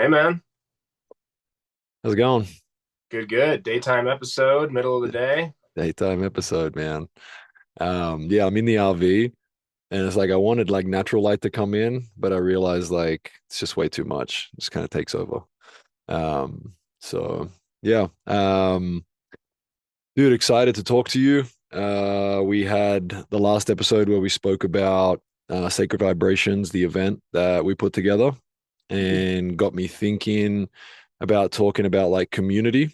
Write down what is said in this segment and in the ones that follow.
Hey man, How's it going? good, good. Daytime episode, middle of the day. Daytime episode, man. Yeah, I'm in the RV and it's like I wanted like natural light to come in, but I realized like it's just way too much. It just kind of takes over. So yeah. Dude, excited to talk to you. We had the last episode where we spoke about Sacred Vibrations, the event that we put together, Mhm. and got me thinking about talking about like community.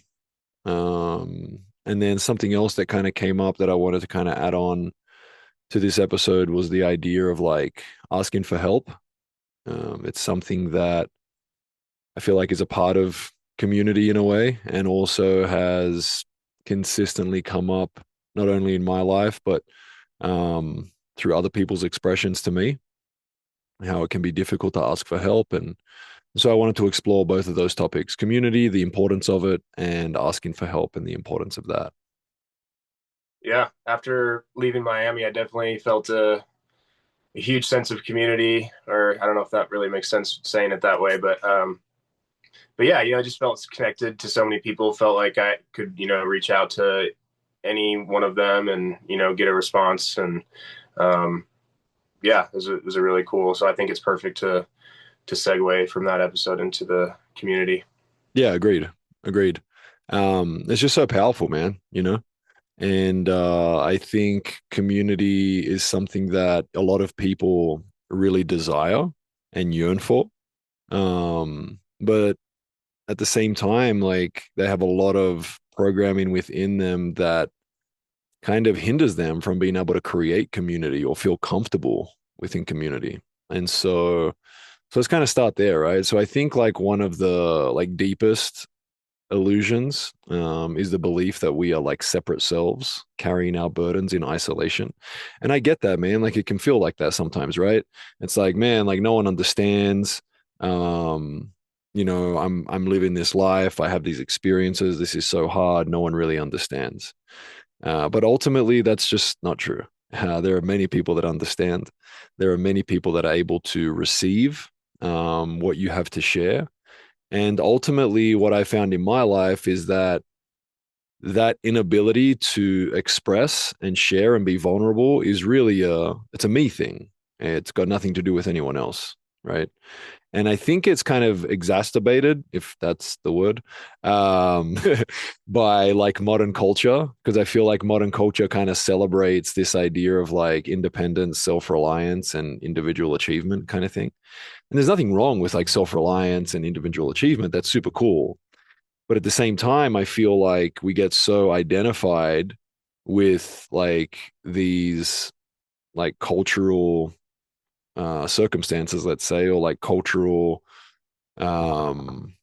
And then something else that kind of came up that I wanted to kind of add on to this episode was the idea of like asking for help. It's something that I feel like is a part of community in a way, and also has consistently come up not only in my life, but through other people's expressions to me, how it can be difficult to ask for help. And so I wanted to explore both of those topics: community, the importance of it, and asking for help and the importance of that. Yeah, after leaving Miami, I definitely felt a huge sense of community, or I don't know if that really makes sense saying it that way, but yeah, I just felt connected to so many people. Felt like I could, reach out to any one of them and get a response. And um, yeah, it was a really cool. So I think it's perfect to segue from that episode into the community. Yeah, agreed. Agreed. It's just so powerful, man, you know? And I think community is something that a lot of people really desire and yearn for. But at the same time, like they have a lot of programming within them that kind of hinders them from being able to create community or feel comfortable within community. And so let's kind of start there, right? So I think like one of the like deepest illusions is the belief that we are like separate selves carrying our burdens in isolation. And I get that, man. Like it can feel like that sometimes, right? It's like, man, like no one understands. Um, I'm living this life. I have these experiences. This is so hard. No one really understands. But ultimately, that's just not true. There are many people that understand. There are many people that are able to receive what you have to share, and ultimately, what I found in my life is that that inability to express and share and be vulnerable is really it's a me thing. It's got nothing to do with anyone else, right? And I think it's kind of exacerbated, if that's the word, um, by like modern culture, because I feel like modern culture kind of celebrates this idea of like independence, self-reliance, and individual achievement kind of thing. And there's nothing wrong with like self-reliance and individual achievement. That's super cool. But at the same time, I feel like we get so identified with like these like cultural circumstances, let's say, or like cultural um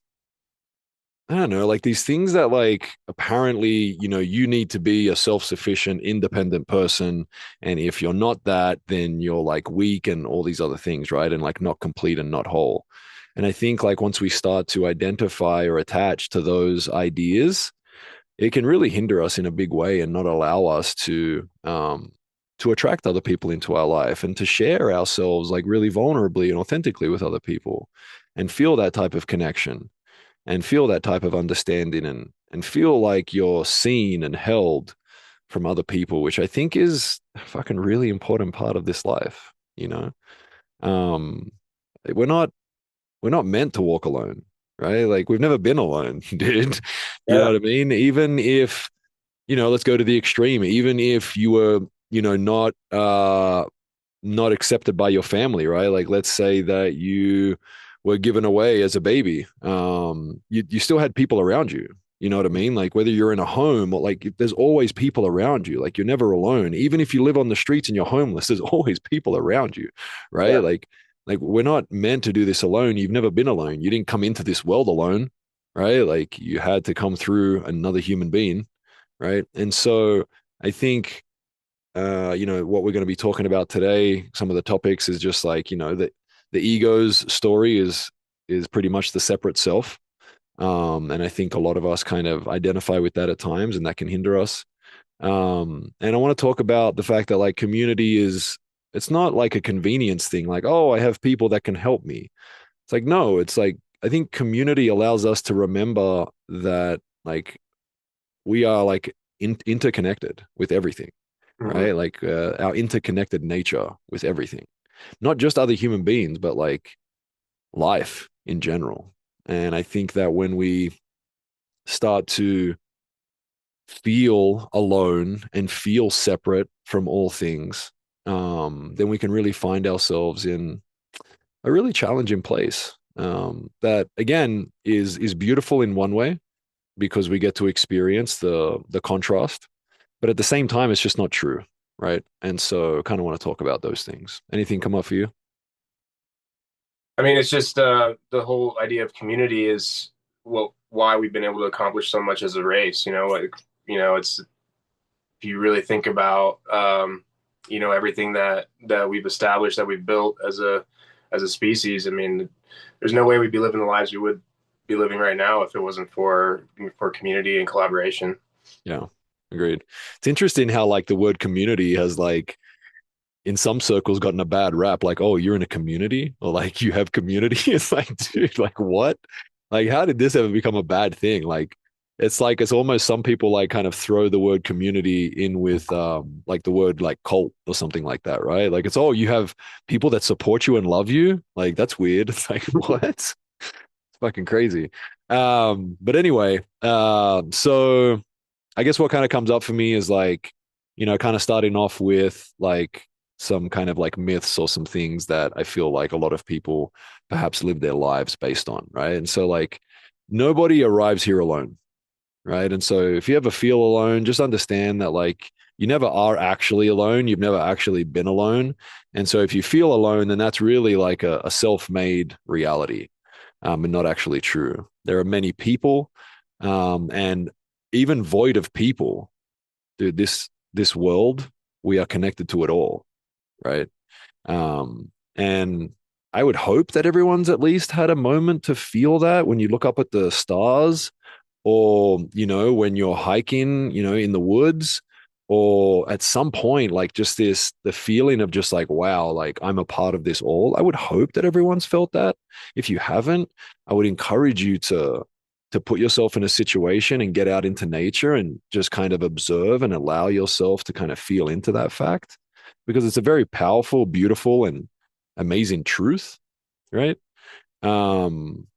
I don't know, like these things that like apparently, you need to be a self-sufficient, independent person. And if you're not that, then you're like weak and all these other things, right? And like not complete and not whole. And I think like once we start to identify or attach to those ideas, it can really hinder us in a big way and not allow us to attract other people into our life and to share ourselves like really vulnerably and authentically with other people and feel that type of connection and feel that type of understanding and feel like you're seen and held from other people, which I think is a fucking really important part of this life, you know? Um, we're not we're not meant to walk alone, right? Like we've never been alone, dude. You know Yeah, what I mean? Even if, let's go to the extreme, even if you were, not accepted by your family, right? Like let's say that you were given away as a baby. You still had people around you. You know what I mean? Like whether you're in a home or like there's always people around you. Like you're never alone. Even if you live on the streets and you're homeless, there's always people around you, right? yeah, Like we're not meant to do this alone. You've never been alone. You didn't come into this world alone, right? Like you had to come through another human being, right? And so I think what we're going to be talking about today, some of the topics is just like, the ego's story is pretty much the separate self. And I think a lot of us kind of identify with that at times, and that can hinder us. And I want to talk about the fact that like community it's not like a convenience thing, like, oh, I have people that can help me. It's like, no, it's like I think community allows us to remember that like we are like interconnected with everything, Hmm. right? Like our interconnected nature with everything, not just other human beings, but like life in general. And I think that when we start to feel alone and feel separate from all things, then we can really find ourselves in a really challenging place. That again is beautiful in one way because we get to experience the contrast, but at the same time, it's just not true, right? And so, kind of want to talk about those things. Anything come up for you? I mean, it's just the whole idea of community is why we've been able to accomplish so much as a race. It's if you really think about everything that we've established, that we've built as a species. I mean, there's no way we'd be living the lives we would be living right now if it wasn't for community and collaboration. Yeah, agreed. It's interesting how like the word community has like in some circles gotten a bad rap, like, oh, you're in a community or like you have community. It's like, dude, like what? Like, how did this ever become a bad thing? Like it's almost some people like kind of throw the word community in with like the word like cult or something like that, right? Like it's oh, you have people that support you and love you. Like that's weird. It's like, what? It's fucking crazy. But anyway, so I guess what kind of comes up for me is like, kind of starting off with like some kind of like myths or some things that I feel like a lot of people perhaps live their lives based on, right? And so like nobody arrives here alone, right? And so if you ever feel alone, just understand that like you never are actually alone. You've never actually been alone. And so if you feel alone, then that's really like a self-made reality, and not actually true. There are many people, and even void of people, dude, this world, we are connected to it all, right? And I would hope that everyone's at least had a moment to feel that when you look up at the stars, or when you're hiking, in the woods, or at some point, like just the feeling of just like, wow, like I'm a part of this all. I would hope that everyone's felt that. If you haven't, I would encourage you to put yourself in a situation and get out into nature and just kind of observe and allow yourself to kind of feel into that fact, because it's a very powerful, beautiful, and amazing truth, right? um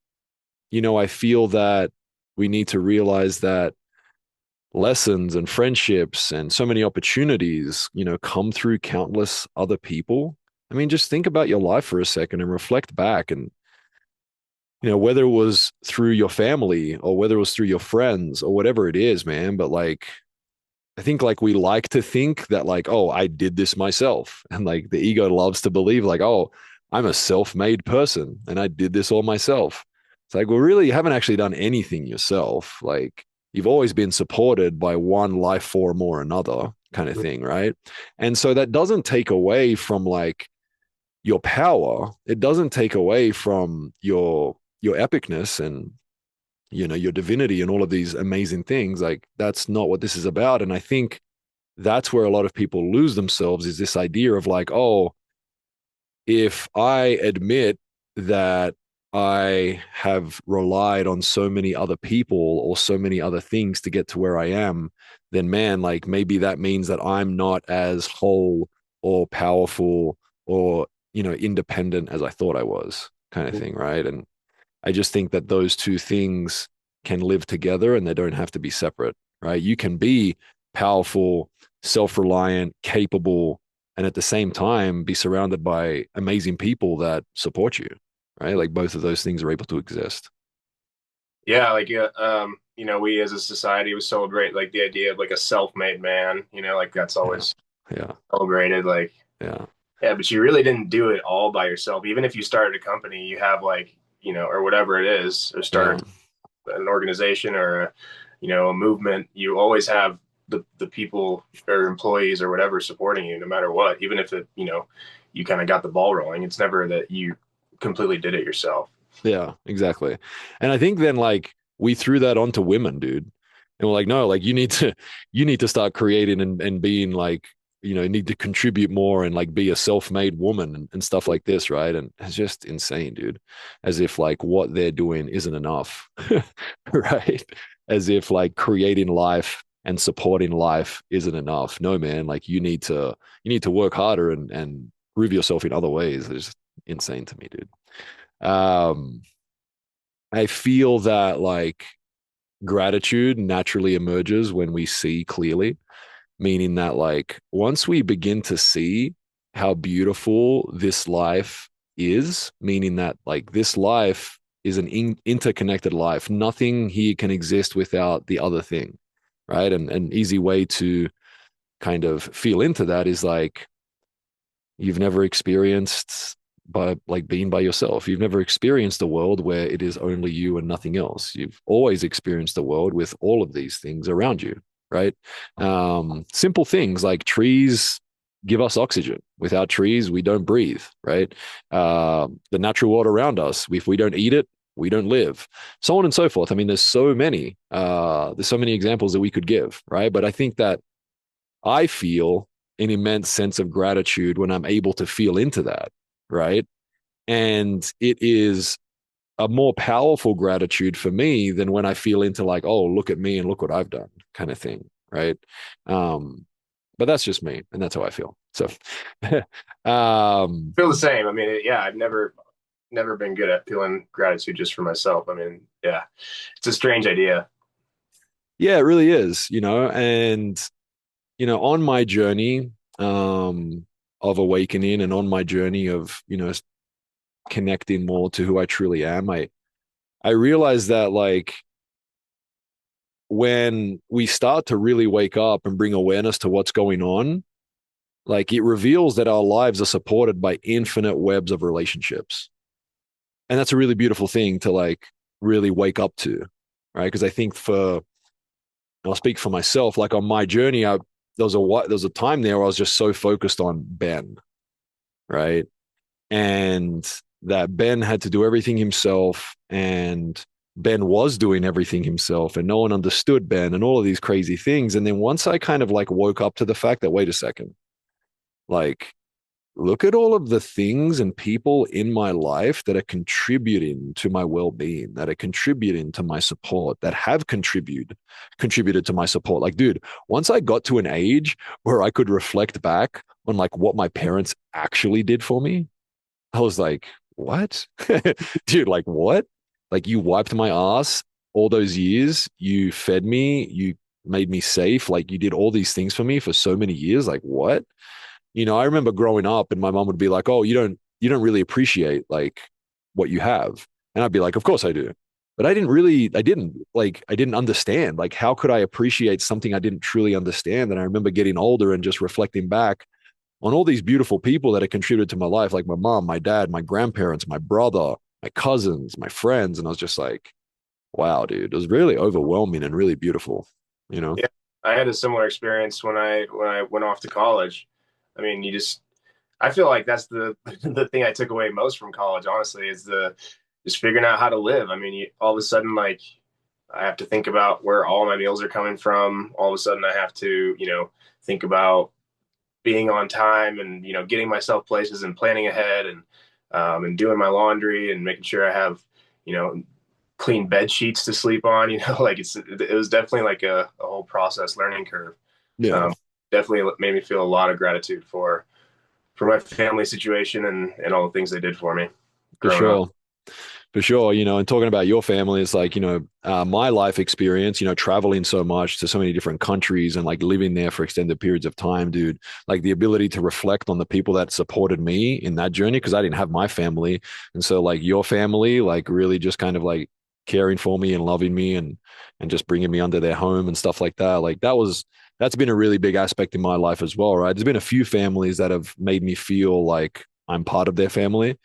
I feel that we need to realize that lessons and friendships and so many opportunities, come through countless other people. I mean, just think about your life for a second and reflect back, and whether it was through your family or whether it was through your friends or whatever it is, man. But like, I think like we like to think that like, oh, I did this myself. And like the ego loves to believe like, oh, I'm a self-made person and I did this all myself. It's like, well, really, you haven't actually done anything yourself. Like you've always been supported by one life form or another kind of thing, right? And so that doesn't take away from like your power. It doesn't take away from your epicness and your divinity and all of these amazing things. Like that's not what this is about. And I think that's where a lot of people lose themselves, is this idea of like, oh, if I admit that I have relied on so many other people or so many other things to get to where I am, then man, like maybe that means that I'm not as whole or powerful or, independent as I thought I was, kind of thing, right? And I just think that those two things can live together and they don't have to be separate, right? You can be powerful, self reliant, capable, and at the same time be surrounded by amazing people that support you, right? Like both of those things are able to exist. Yeah, like we as a society we celebrate like the idea of like a self-made man. Like that's Yeah. always Yeah. celebrated. Like, Yeah. yeah, but you really didn't do it all by yourself. Even if you started a company, you have like or whatever it is, or Yeah. started an organization or a movement. You always have the people or employees or whatever supporting you, no matter what. Even if you kind of got the ball rolling, it's never that you completely did it yourself. Yeah, exactly. And I think then like we threw that onto women, dude. And we're like, no, like you need to start creating and being like need to contribute more and like be a self-made woman and stuff like this, right? And it's just insane, dude. As if like what they're doing isn't enough, right? As if like creating life and supporting life isn't enough. No, man, like you need to work harder and prove yourself in other ways. It's just insane to me, dude. Um, I feel that like gratitude naturally emerges when we see clearly, meaning that like once we begin to see how beautiful this life is, meaning that like this life is an interconnected life, nothing here can exist without the other thing, right? And an easy way to kind of feel into that is like you've never experienced by like being by yourself. You've never experienced a world where it is only you and nothing else. You've always experienced a world with all of these things around you, right? Simple things like trees give us oxygen. Without trees, we don't breathe, right? The natural world around us, if we don't eat it, we don't live, so on and so forth. I mean, there's so many examples that we could give, right? But I think that I feel an immense sense of gratitude when I'm able to feel into that, right? And it is a more powerful gratitude for me than when I feel into like, oh, look at me and look what I've done kind of thing, right? But that's just me, and that's how I feel. So, Feel the same. I mean, yeah, I've never been good at feeling gratitude just for myself. I mean, yeah, it's a strange idea. yeah, it really is, and on my journey of awakening and on my journey of connecting more to who I truly am, I realized that like when we start to really wake up and bring awareness to what's going on, like it reveals that our lives are supported by infinite webs of relationships. And that's a really beautiful thing to like really wake up to, right? Because I think I'll speak for myself, like on my journey, there was a time there where I was just so focused on Ben, right? And that Ben had to do everything himself, and Ben was doing everything himself, and no one understood Ben, and all of these crazy things. And then once I kind of like woke up to the fact that, wait a second, like, look at all of the things and people in my life that are contributing to my well-being, that are contributing to my support, that have contributed to my support. Like, dude, once I got to an age where I could reflect back on like what my parents actually did for me, I was like, what? Dude, like what? Like you wiped my ass all those years, you fed me, you made me safe, like you did all these things for me for so many years. Like what? I remember growing up and my mom would be like, "Oh, you don't really appreciate like what you have." And I'd be like, "Of course I do." But I didn't understand. Like how could I appreciate something I didn't truly understand? And I remember getting older and just reflecting back on all these beautiful people that have contributed to my life, like my mom, my dad, my grandparents, my brother, my cousins, my friends. And I was just like, wow, dude, it was really overwhelming and really beautiful, you know? Yeah, I had a similar experience when I went off to college. I mean, I feel like that's the the thing I took away most from college, honestly, is the just figuring out how to live. I mean, all of a sudden, like I have to think about where all my meals are coming from. All of a sudden, I have to, think about being on time and getting myself places and planning ahead and doing my laundry and making sure I have you know clean bed sheets to sleep on. Like it was definitely like a whole process learning curve. Yeah, Um, Definitely made me feel a lot of gratitude for my family situation and all the things they did for me for growing up. sure. For sure, and talking about your family, it's like, my life experience, traveling so much to so many different countries and like living there for extended periods of time, dude, like the ability to reflect on the people that supported me in that journey, because I didn't have my family. And so like your family, like really just kind of like caring for me and loving me and just bringing me under their home and stuff like that. Like that's been a really big aspect in my life as well, right? There's been a few families that have made me feel like I'm part of their family.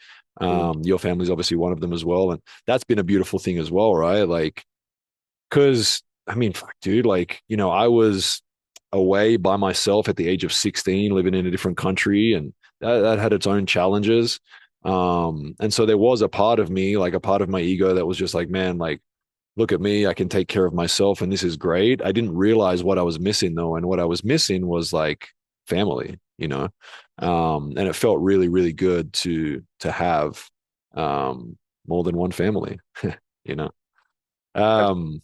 Your family's obviously one of them as well, and that's been a beautiful thing as well, right? Like, because I mean, fuck, dude, like I was away by myself at the age of 16, living in a different country, and that had its own challenges. And so there was a part of me, like a part of my ego, that was just like, man, like, look at me, I can take care of myself, and this is great. I didn't realize what I was missing though, and what I was missing was like family, you know. And it felt really, really good to have more than one family, you know. Um,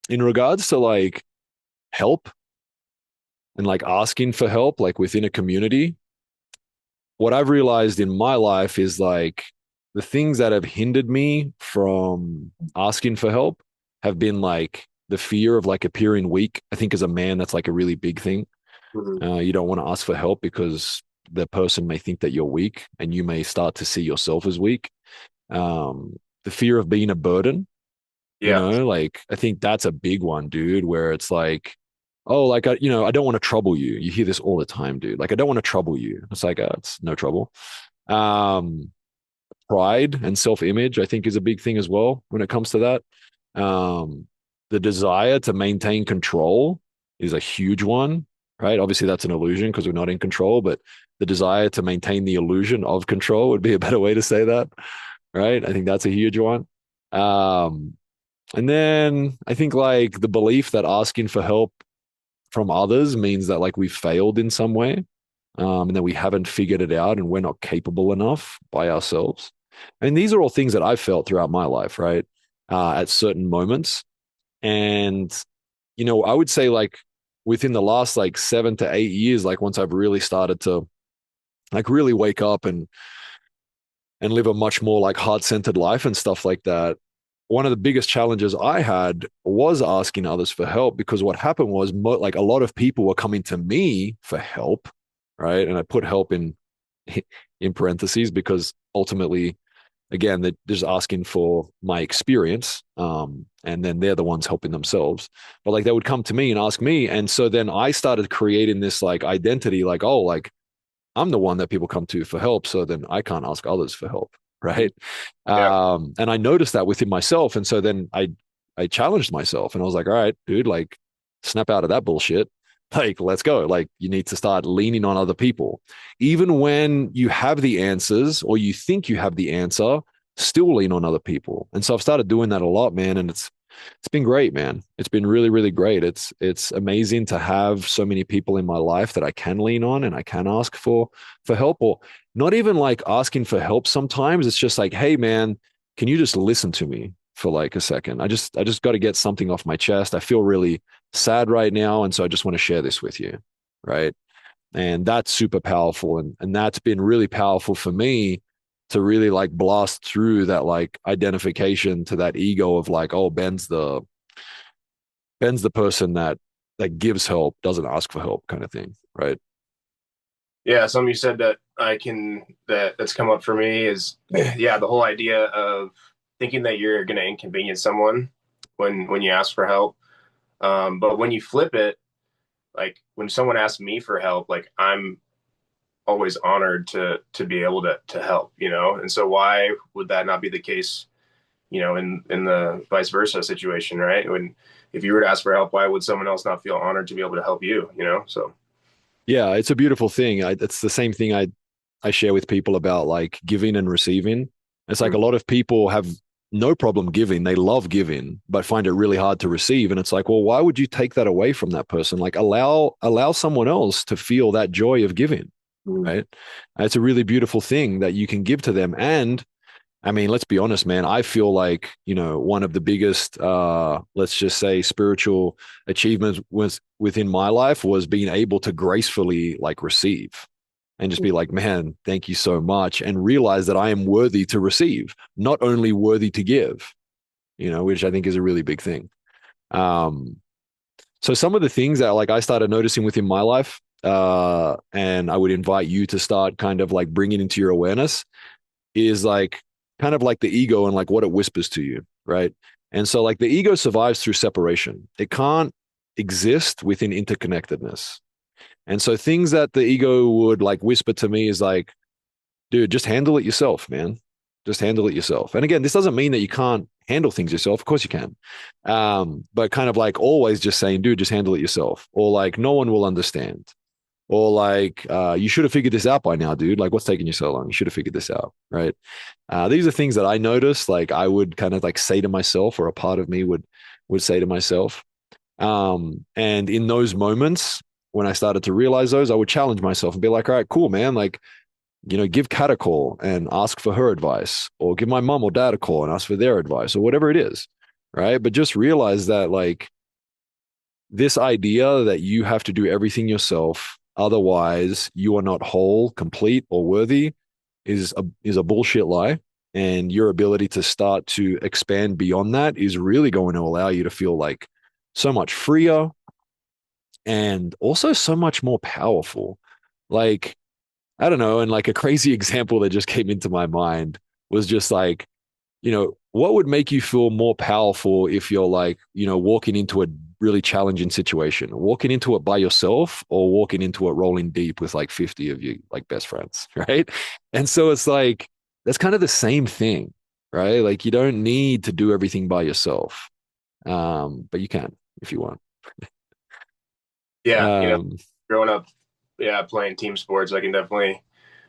in regards to like help and like asking for help, like within a community, what I've realized in my life is like the things that have hindered me from asking for help have been like the fear of like appearing weak. I think as a man, that's like a really big thing. Mhm. You don't want to ask for help because the person may think that you're weak and you may start to see yourself as weak. The fear of being a burden, you Yeah. know, like I think that's a big one, dude, where it's like, oh, like, I don't want to trouble you. You hear this all the time, dude. Like, I don't want to trouble you. It's like, it's no trouble. Um, Pride and self-image, I think, is a big thing as well when it comes to that. Um, the desire to maintain control is a huge one, right? Obviously, that's an illusion because we're not in control, but the desire to maintain the illusion of control would be a better way to say that, right? I think that's a huge one. Um, and then I think like the belief that asking for help from others means that like we've failed in some way, and that we haven't figured it out and we're not capable enough by ourselves. And these are all things that I've felt throughout my life, right? At certain moments. And, I would say like within the last like 7 to 8 years, like once I've really started to like really wake up and live a much more like heart-centered life and stuff like that, one of the biggest challenges I had was asking others for help, because what happened was like a lot of people were coming to me for help, right? And I put help in parentheses because ultimately, again, they're just asking for my experience, and then they're the ones helping themselves. But like they would come to me and ask me, and so then I started creating this like identity, like, oh, like I'm the one that people come to for help, so then I can't ask others for help, right? Yeah. And I noticed that within myself, and so then I challenged myself, and I was like, all right, dude, like snap out of that bullshit. Like, let's go. Like, you need to start leaning on other people, even when you have the answers or you think you have the answer. Still lean on other people, and so I've started doing that a lot, man, and it's been great, man. It's been really, really great. It's amazing to have so many people in my life that I can lean on and I can ask for help, or not even like asking for help. Sometimes it's just like, hey, man, can you just listen to me for like a second? I just got to get something off my chest. I feel really sad right now, and so I just want to share this with you, right? And that's super powerful, and that's been really powerful for me to really like blast through that like identification to that ego of like, oh, Ben's the person that gives help, doesn't ask for help, kind of thing, right? Yeah. Something you said that that's come up for me is, yeah, the whole idea of thinking that you're going to inconvenience someone when you ask for help. But when you flip it, like when someone asks me for help, like I'm always honored to be able to help, And so why would that not be the case, in the vice versa situation, right? When if you were to ask for help, why would someone else not feel honored to be able to help you? So Yeah, it's a beautiful thing. It's the same thing I share with people about like giving and receiving. It's like mm, a lot of people have no problem giving. They love giving, but find it really hard to receive. And it's like, well, why would you take that away from that person? Like allow someone else to feel that joy of giving, mm, right? It's a really beautiful thing that you can give to them. And I mean, let's be honest, man. I feel like, one of the biggest, let's just say, spiritual achievements was within my life was being able to gracefully like receive and just be like, man, thank you so much. And realize that I am worthy to receive, not only worthy to give, which I think is a really big thing. Um, so some of the things that like I started noticing within my life, and I would invite you to start kind of like bringing into your awareness is like kind of like the ego and like what it whispers to you, right? And so like the ego survives through separation. It can't exist within interconnectedness. And so things that the ego would like whisper to me is like, dude, just handle it yourself, man. Just handle it yourself. And again, this doesn't mean that you can't handle things yourself. Of course you can. But kind of like always just saying, dude, just handle it yourself. Or like no one will understand. Or like, you should have figured this out by now, dude. Like, what's taking you so long? You should have figured this out, right? These are things that I noticed. Like, I would kind of like say to myself, or a part of me would say to myself. And in those moments, when I started to realize those, I would challenge myself and be like, all right, cool, man. Like, give Kat a call and ask for her advice, or give my mom or dad a call and ask for their advice, or whatever it is. Right. But just realize that, like, this idea that you have to do everything yourself, otherwise you are not whole, complete, or worthy is a bullshit lie. And your ability to start to expand beyond that is really going to allow you to feel like so much freer and also so much more powerful. Like, I don't know. And like a crazy example that just came into my mind was just like, what would make you feel more powerful if you're like, walking into a really challenging situation, walking into it by yourself or walking into it rolling deep with like 50 of you, like best friends, right? And so it's like, that's kind of the same thing, right? Like, you don't need to do everything by yourself, but you can if you want. Yeah, Um, growing up, yeah, playing team sports, I can definitely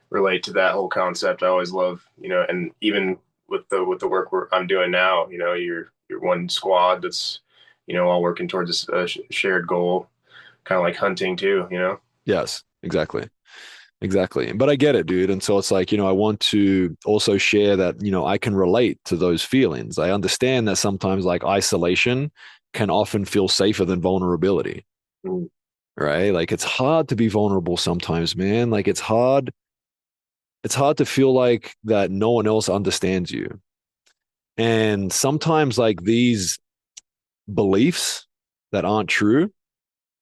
relate to that whole concept. I always love, and even with the work I'm doing now, you're one squad that's, all working towards a shared goal, kind of like hunting too, yes, exactly. Exactly. But I get it, dude. And so it's like, I want to also share that, I can relate to those feelings. I understand that sometimes like isolation can often feel safer than vulnerability, Mm. right? Like it's hard to be vulnerable sometimes, man. Like it's hard to feel like that no one else understands you. And sometimes like these beliefs that aren't true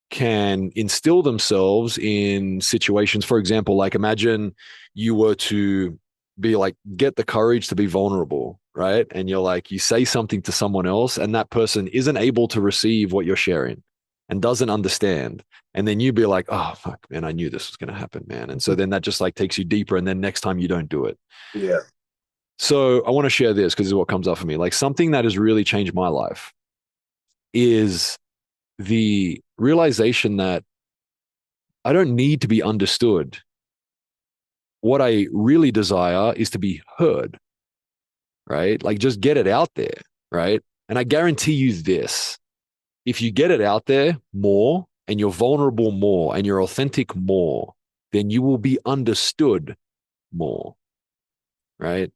can instill themselves in situations. For example, like imagine you were to be like, get the courage to be vulnerable, right? And you're like, you say something to someone else, and that person isn't able to receive what you're sharing and doesn't understand. And then you be like, oh, fuck, man, I knew this was going to happen, man. And so then that just like takes you deeper. And then next time you don't do it. Yeah. So I want to share this because this is what comes up for me. Like something that has really changed my life is the realization that I don't need to be understood. What I really desire is to be heard, right? Like just get it out there, right? And I guarantee you this, if you get it out there more and you're vulnerable more and you're authentic more, then you will be understood more, right?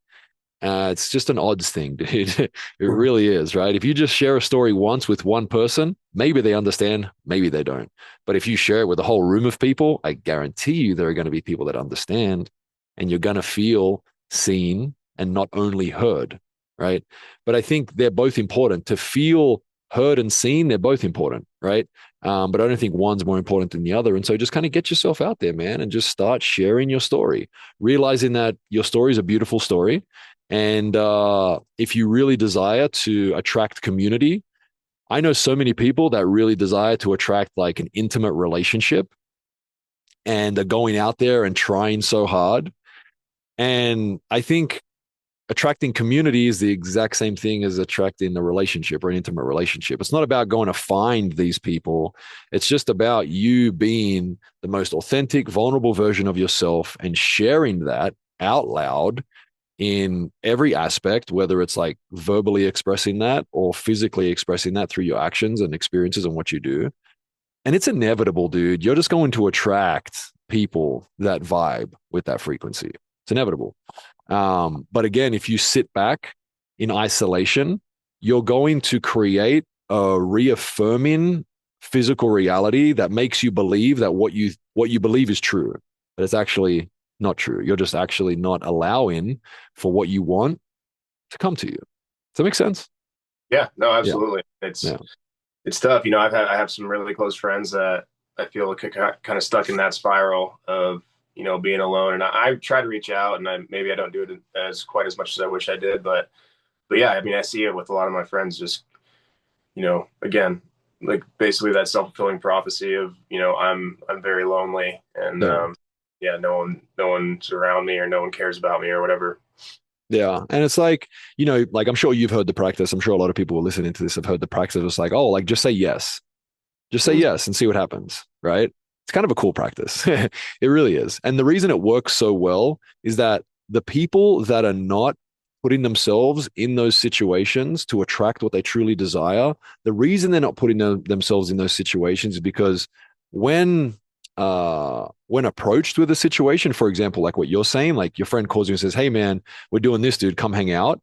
It's just an odds thing, dude. It really is, right? If you just share a story once with one person, maybe they understand, maybe they don't. But if you share it with a whole room of people, I guarantee you there are going to be people that understand and you're going to feel seen and not only heard, right? But I think they're both important. To feel heard and seen, they're both important, right? But I don't think one's more important than the other. And so just kind of get yourself out there, man, and just start sharing your story, realizing that your story is a beautiful story. And if you really desire to attract community, I know so many people that really desire to attract like an intimate relationship and are going out there and trying so hard. And I think attracting community is the exact same thing as attracting a relationship or an intimate relationship. It's not about going to find these people. It's just about you being the most authentic, vulnerable version of yourself and sharing that out loud in every aspect, whether it's like verbally expressing that or physically expressing that through your actions and experiences and what you do. And it's inevitable, dude. You're just going to attract people that vibe with that frequency. It's inevitable. But again, if you sit back in isolation, you're going to create a reaffirming physical reality that makes you believe that what you believe is true, but it's actually not true. You're just actually not allowing for what you want to come to you. Does that make sense? Yeah, no, Yeah. absolutely. It's Yeah. it's tough. I have some really close friends that I feel like kind of stuck in that spiral of, being alone. And I try to reach out, and maybe I don't do it as quite as much as I wish I did, but yeah, I mean, I see it with a lot of my friends. Just, again, like basically that self-fulfilling prophecy of, I'm very lonely, and Yeah. yeah, no one's around me, or no one cares about me, or whatever. Yeah. And it's like, like I'm sure you've heard the practice. I'm sure a lot of people who are listening to this have heard the practice. It's like, oh, like just say yes. Just say Mm. yes and see what happens, right? It's kind of a cool practice. It really is. And the reason it works so well is that the people that are not putting themselves in those situations to attract what they truly desire, the reason they're not putting themselves in those situations is because when approached with a situation, for example, like what you're saying, like your friend calls you and says, "Hey man, we're doing this, dude, come hang out."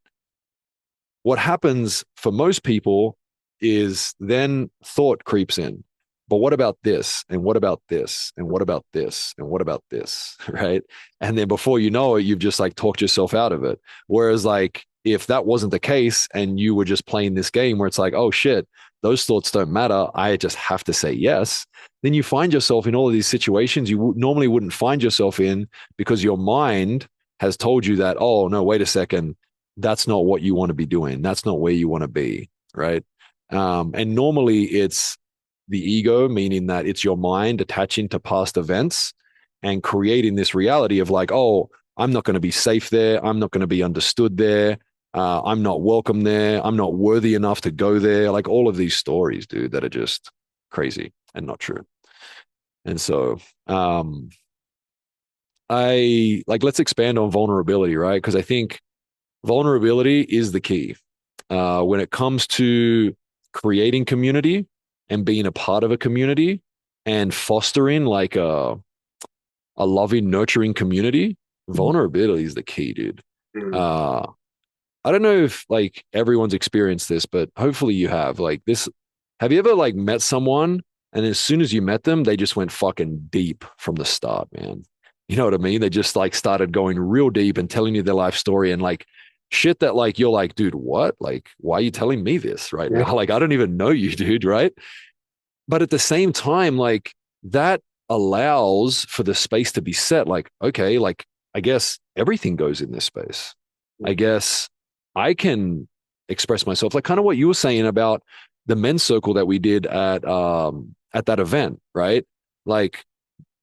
What happens for most people is then thought creeps in. But what about this? And what about this? And what about this? And what about this? Right. And then before you know it, you've just like talked yourself out of it. Whereas, like, if that wasn't the case and you were just playing this game where it's like, oh shit, those thoughts don't matter, I just have to say yes, then you find yourself in all of these situations normally wouldn't find yourself in, because your mind has told you that, oh, no, wait a second, that's not what you want to be doing. That's not where you want to be, right? And normally it's the ego, meaning that it's your mind attaching to past events and creating this reality of like, oh, I'm not going to be safe there. I'm not going to be understood there. I'm not welcome there. I'm not worthy enough to go there. Like all of these stories, dude, that are just crazy and not true. And so, I like, let's expand on vulnerability, right? Because I think vulnerability is the key when it comes to creating community and being a part of a community and fostering like a loving, nurturing community. Vulnerability is the key, dude. Mm. Uh, I don't know if like everyone's experienced this, but hopefully you have. Like this, have you ever like met someone and as soon as you met them, they just went fucking deep from the start, man? You know what I mean? They just like started going real deep and telling you their life story and like shit that like you're like, dude, what? Like, why are you telling me this right Yeah. now? Like, I don't even know you, dude, right? But at the same time, like that allows for the space to be set. Like, okay, like I guess everything goes in this space. I guess I can express myself, like kind of what you were saying about the men's circle that we did at that event, right? Like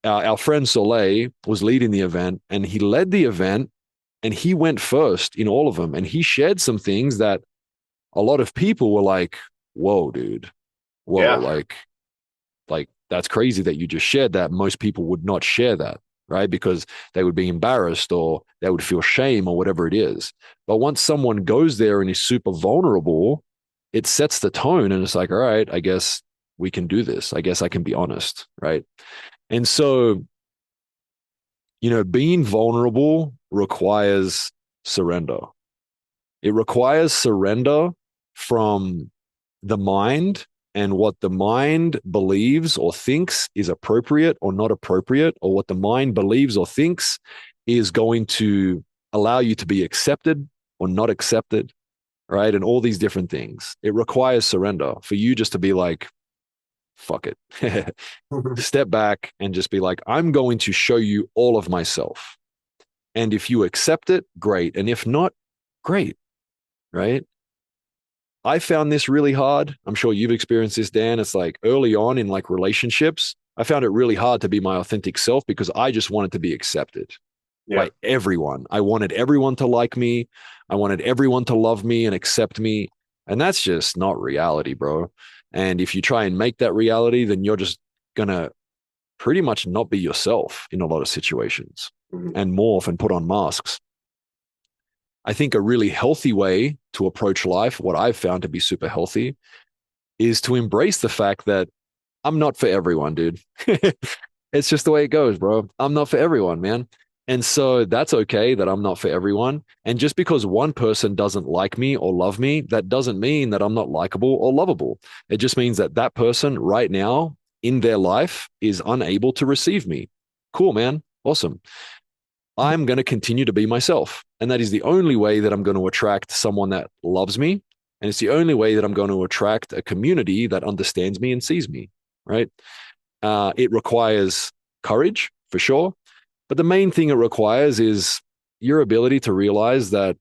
our friend Soleil was leading the event and he led the event and he went first in all of them and he shared some things that a lot of people were like, whoa, dude, whoa, Yeah. like that's crazy that you just shared that. Most people would not share that, right? Because they would be embarrassed or they would feel shame or whatever it is. But once someone goes there and is super vulnerable, it sets the tone and it's like, all right, I guess we can do this. I guess I can be honest, right? And so, being vulnerable requires surrender. It requires surrender from the mind and what the mind believes or thinks is appropriate or not appropriate, or what the mind believes or thinks is going to allow you to be accepted or not accepted, right? And all these different things. It requires surrender for you just to be like, fuck it. Step back and just be like, I'm going to show you all of myself. And if you accept it, great. And if not, great, right? I found this really hard. I'm sure you've experienced this, Dan. It's like early on in like relationships, I found it really hard to be my authentic self because I just wanted to be accepted Yeah. by everyone. I wanted everyone to like me. I wanted everyone to love me and accept me. And that's just not reality, bro. And if you try and make that reality, then you're just going to pretty much not be yourself in a lot of situations Mhm. and morph and put on masks. I think a really healthy way to approach life, what I've found to be super healthy, is to embrace the fact that I'm not for everyone, dude. It's just the way it goes, bro. I'm not for everyone, man. And so that's okay that I'm not for everyone. And just because one person doesn't like me or love me, that doesn't mean that I'm not likable or lovable. It just means that that person right now in their life is unable to receive me. Cool, man. Awesome. I'm going to continue to be myself. And that is the only way that I'm going to attract someone that loves me. And it's the only way that I'm going to attract a community that understands me and sees me, right? It requires courage for sure. But the main thing it requires is your ability to realize that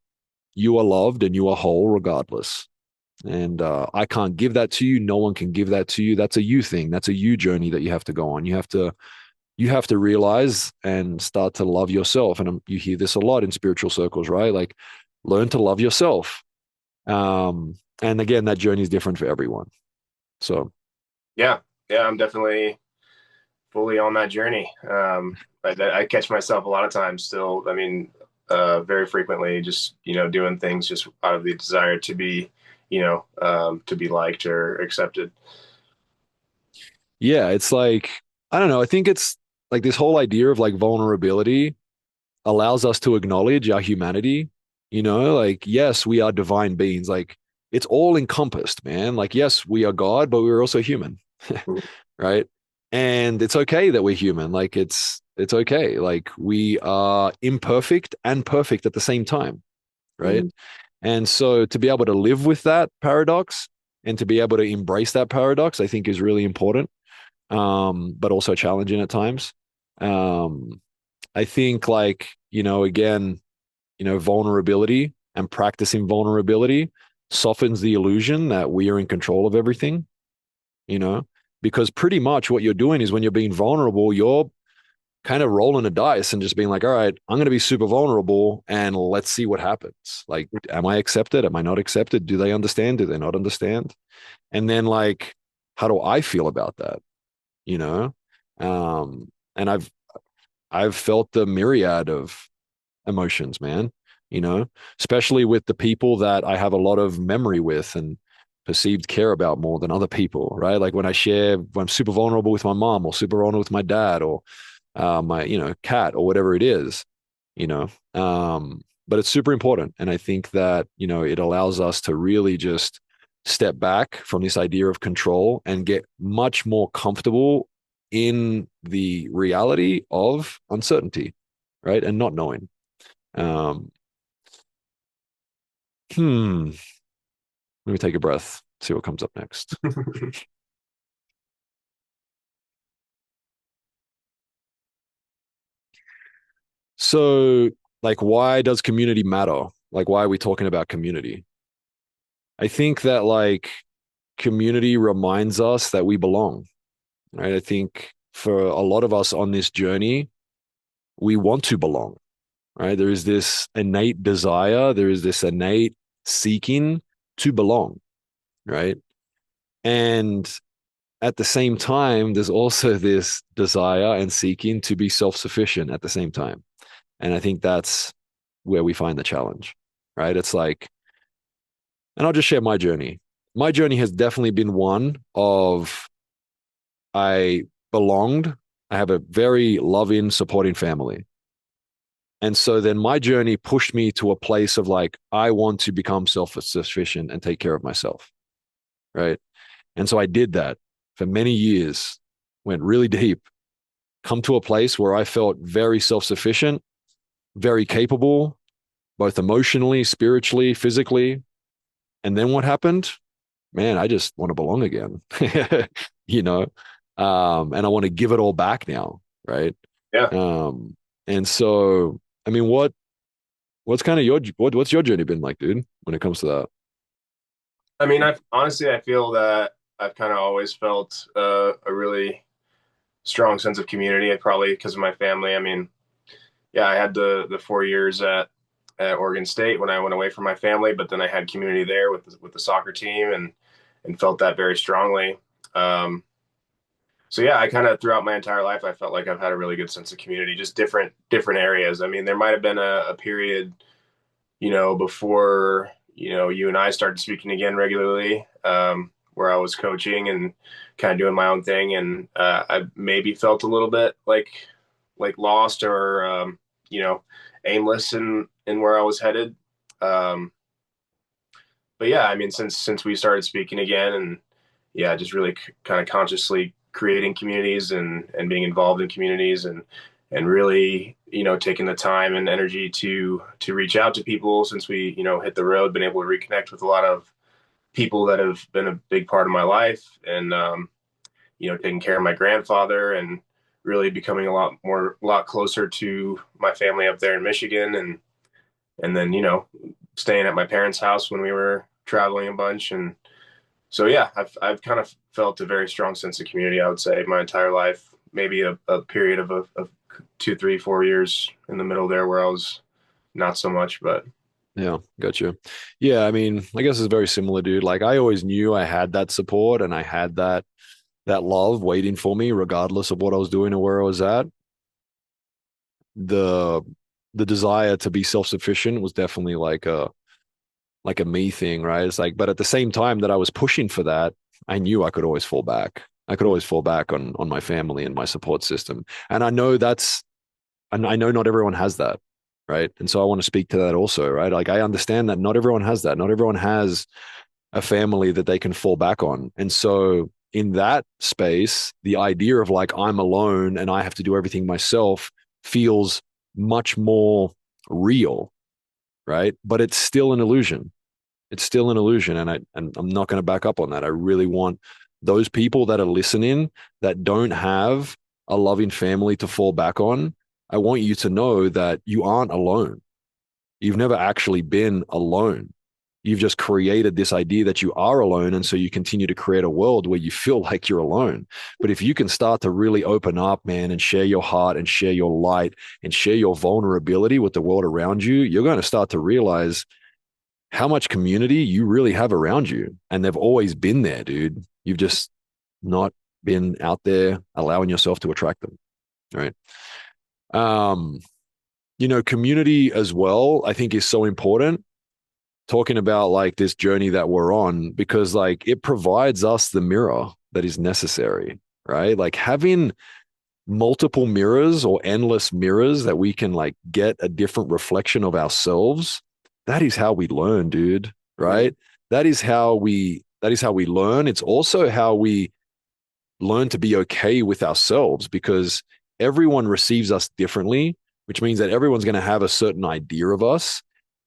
you are loved and you are whole regardless. And I can't give that to you. No one can give that to you. That's a you thing. That's a you journey that you have to go on. You have to realize and start to love yourself. And you hear this a lot in spiritual circles, right? Like learn to love yourself. And again, that journey is different for everyone. So, Yeah. Yeah. I'm definitely fully on that journey. I catch myself a lot of times still. I mean, very frequently, just doing things just out of the desire to be, to be liked or accepted. yeah, it's like I don't know. I think it's like this whole idea of like vulnerability allows us to acknowledge our humanity. Like, yes, we are divine beings. Like, it's all encompassed, man. Like, yes, we are God, but we're also human, right? And it's okay that we're human. Like, it's okay. Like, we are imperfect and perfect at the same time, right? Mhm. And so to be able to live with that paradox and to be able to embrace that paradox, I think is really important, but also challenging at times. Um, I think like, again, vulnerability and practicing vulnerability softens the illusion that we are in control of everything, you know, because pretty much what you're doing is when you're being vulnerable, you're kind of rolling a dice and just being like, all right, I'm going to be super vulnerable and let's see what happens. Like, am I accepted? Am I not accepted? Do they understand? Do they not understand? And then, like, how do I feel about that? You know? And I've felt the myriad of emotions, man, you know, especially with the people that I have a lot of memory with and perceived care about more than other people, right? Like when I'm super vulnerable with my mom or super vulnerable with my dad or my, cat or whatever it is, you know. But it's super important. And I think that, it allows us to really just step back from this idea of control and get much more comfortable in the reality of uncertainty, right? And not knowing. Um, hmm. Let me take a breath, see what comes up next. So, like, why does community matter? Like, why are we talking about community? I think that, like, community reminds us that we belong, right? I think for a lot of us on this journey, we want to belong, right? There is this innate desire, there is this innate seeking to belong, right? And at the same time, there's also this desire and seeking to be self sufficient at the same time. And I think that's where we find the challenge, right? It's like, and I'll just share my journey. My journey has definitely been one of I belonged. I have a very loving, supporting family. And so then my journey pushed me to a place of like, I want to become self sufficient and take care of myself. Right. And so I did that for many years, went really deep, come to a place where I felt very self sufficient, very capable, both emotionally, spiritually, physically. And then what happened? Man, I just want to belong again, you know, and I want to give it all back now. Right. Yeah. Um, and so, I mean, what's kind of what's your journey been like, dude, when it comes to that? I mean, I feel that I've kind of always felt a really strong sense of community, probably because of my family. I mean, yeah, I had the 4 years at Oregon State when I went away from my family, but then I had community there with the soccer team and felt that very strongly. Um, so yeah, I kind of throughout my entire life, I felt like I've had a really good sense of community, just different areas. I mean, there might have been a period, before you and I started speaking again regularly, where I was coaching and kind of doing my own thing, and I maybe felt a little bit like lost or you know aimless in where I was headed. Um, but yeah, I mean, since we started speaking again, and yeah, just really kind of consciously creating communities and being involved in communities and really taking the time and energy to reach out to people since we hit the road, been able to reconnect with a lot of people that have been a big part of my life, and taking care of my grandfather and really becoming a lot closer to my family up there in Michigan, and then staying at my parents' house when we were traveling a bunch. And so yeah, I've kind of felt a very strong sense of community, I would say, my entire life. Maybe a period of 2, 3, 4 years in the middle there where I was not so much, but Yeah, got you. Yeah, I mean, I guess it's very similar, dude. Like I always knew I had that support and I had that love waiting for me, regardless of what I was doing or where I was at. The the desire to be self-sufficient was definitely like a me thing, right? It's like, but at the same time that I was pushing for that, I knew I could always fall back, I could always fall back on my family and my support system. And I know not everyone has that, right? And so I want to speak to that also, right? Like I understand that not everyone has that. Not everyone has a family that they can fall back on. And so in that space, the idea of like I'm alone and I have to do everything myself feels much more real, right? But it's still an illusion. It's still an illusion, and I'm not going to back up on that. I really want those people that are listening that don't have a loving family to fall back on. I want you to know that you aren't alone. You've never actually been alone. You've just created this idea that you are alone. And so you continue to create a world where you feel like you're alone. But if you can start to really open up, man, and share your heart and share your light and share your vulnerability with the world around you, you're going to start to realize how much community you really have around you. And they've always been there, dude. You've just not been out there allowing yourself to attract them. Right. Um, community as well, I think is so important. Talking about like this journey that we're on, because like it provides us the mirror that is necessary, right? Like having multiple mirrors or endless mirrors that we can like get a different reflection of ourselves. That is how we learn, dude, right? That is how we learn. It's also how we learn to be okay with ourselves, because everyone receives us differently, which means that everyone's going to have a certain idea of us.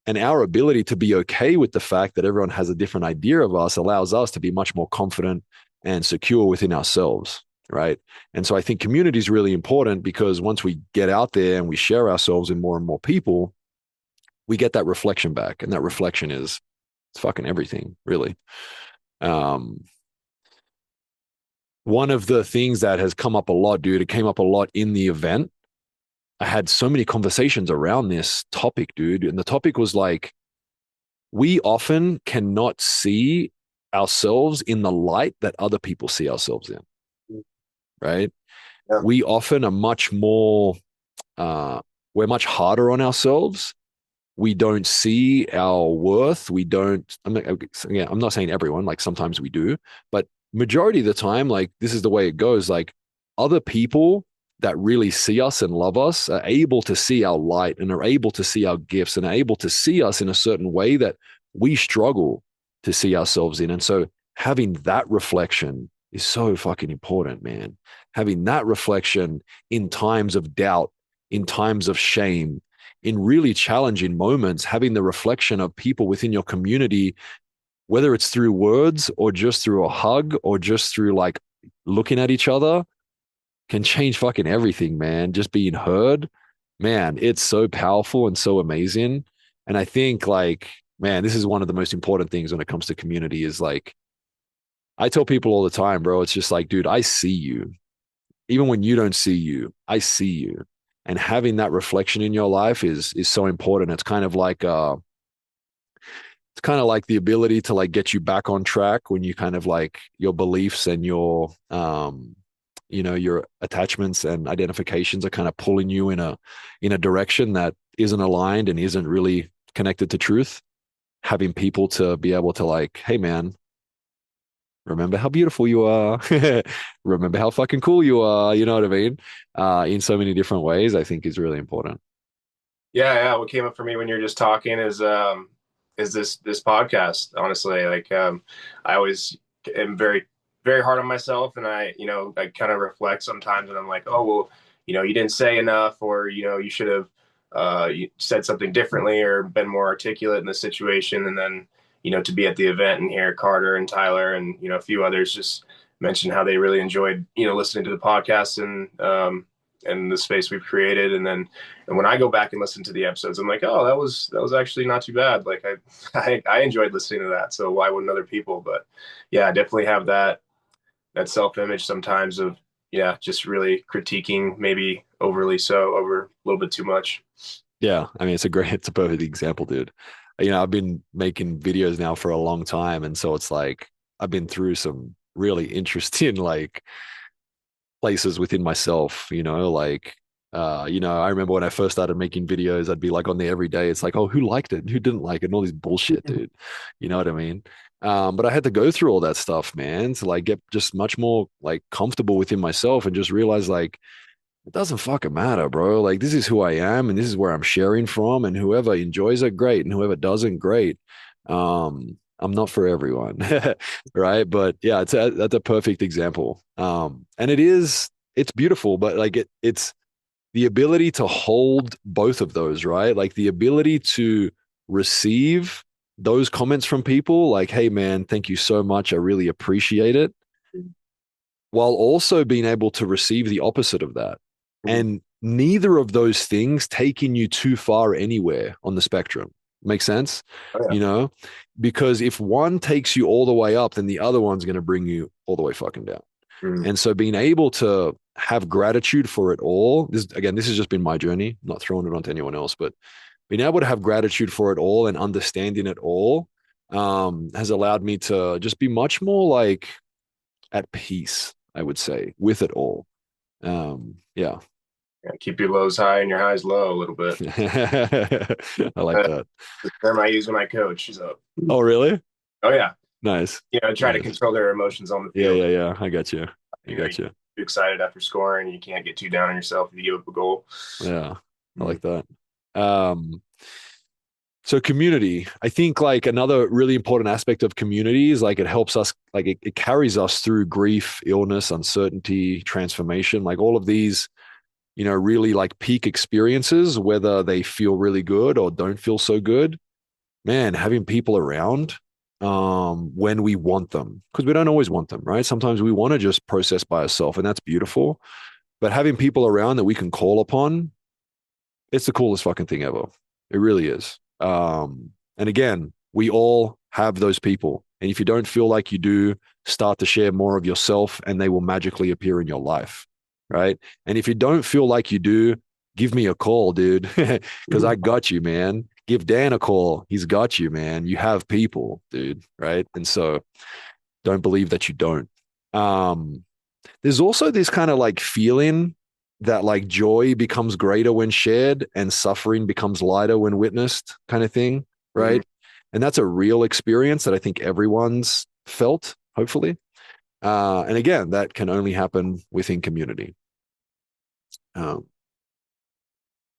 And our ability to be okay with the fact that everyone has a different idea of us allows us to be much more confident and secure within ourselves. Right. And so I think community is really important, because once we get out there and we share ourselves in more and more people, we get that reflection back. And that reflection is it's fucking everything, really. Um, One of the things that has come up a lot, dude, it came up a lot in the event. I had so many conversations around this topic, dude. And the topic was like, we often cannot see ourselves in the light that other people see ourselves in, right? Yeah. We often are much more, uh, we're much harder on ourselves. We don't see our worth. We don't, yeah, I'm not saying everyone, like sometimes we do, but majority of the time, like this is the way it goes. Like other people that really see us and love us are able to see our light and are able to see our gifts and are able to see us in a certain way that we struggle to see ourselves in. And so having that reflection is so fucking important, man. Having that reflection in times of doubt, in times of shame, in really challenging moments, having the reflection of people within your community, whether it's through words or just through a hug or just through like looking at each other, can change fucking everything, man. Just being heard, man, it's so powerful and so amazing. And I think like, man, this is one of the most important things when it comes to community is like, I tell people all the time, bro, it's just like, dude, I see you. Even when you don't see you, I see you. And having that reflection in your life is so important. It's kind of like the ability to like get you back on track when you kind of like your beliefs and your attachments and identifications are kind of pulling you in a direction that isn't aligned and isn't really connected to truth. Having people to be able to like, hey man, remember how beautiful you are. Remember how fucking cool you are. You know what I mean? In so many different ways, I think is really important. Yeah, yeah. What came up for me when you're just talking is this podcast. Honestly, like I always am very very hard on myself, and I kind of reflect sometimes, and I'm like, oh well, you didn't say enough, or you should have you said something differently or been more articulate in the situation, and then to be at the event and hear Carter and Tyler and a few others just mention how they really enjoyed listening to the podcast and the space we've created, and when I go back and listen to the episodes, I'm like, oh, that was actually not too bad. Like I enjoyed listening to that. So why wouldn't other people? But yeah, I definitely have that self image sometimes of yeah, just really critiquing maybe overly so over a little bit too much. Yeah, I mean, it's a perfect example, dude. I've been making videos now for a long time, and so it's like I've been through some really interesting like places within myself, like I remember when I first started making videos, I'd be like on there every day. It's like, oh, who liked it? Who didn't like it? And all these bullshit, dude. You know what I mean? But I had to go through all that stuff, man, to like get just much more like comfortable within myself and just realize like it doesn't fucking matter, bro. Like this is who I am and this is where I'm sharing from. And whoever enjoys it, great. And whoever doesn't, great. I'm not for everyone, right? But yeah, that's a perfect example. And it's beautiful, but like it's the ability to hold both of those, right? Like the ability to receive those comments from people like, hey, man, thank you so much. I really appreciate it. While also being able to receive the opposite of that. Mhm. And neither of those things taking you too far anywhere on the spectrum. Make sense? Oh yeah. You know, because if one takes you all the way up, then the other one's going to bring you all the way fucking down. Mhm. And so being able to have gratitude for it all, this has just been my journey, not throwing it onto anyone else, but being able to have gratitude for it all and understanding it all has allowed me to just be much more like at peace, I would say, with it all. Yeah. Yeah, keep your lows high and your highs low a little bit. I like that. The term I use when I coach is up. Oh, really? Oh yeah. Nice. Try to Nice. control their emotions on the Yeah, field. yeah, yeah. I got you. I You got get you. too excited after scoring. You can't get too down on yourself if you give up a goal. Yeah. I Mhm. like that. Um, So community, I think like another really important aspect of community is like it helps us, like it carries us through grief, illness, uncertainty, transformation, like all of these, really like peak experiences, whether they feel really good or don't feel so good. Man, having people around when we want them, because we don't always want them, right? Sometimes we want to just process by ourselves, and that's beautiful. But having people around that we can call upon, it's the coolest fucking thing ever. It really is. And again, we all have those people. And if you don't feel like you do, start to share more of yourself and they will magically appear in your life. Right. And if you don't feel like you do, give me a call, dude, because I got you, man. Give Dan a call. He's got you, man. You have people, dude. Right. And so don't believe that you don't. Um, there's also this kind of like feeling that like joy becomes greater when shared and suffering becomes lighter when witnessed, kind of thing, Mhm. right? And that's a real experience that I think everyone's felt, hopefully. And again, that can only happen within community. Um,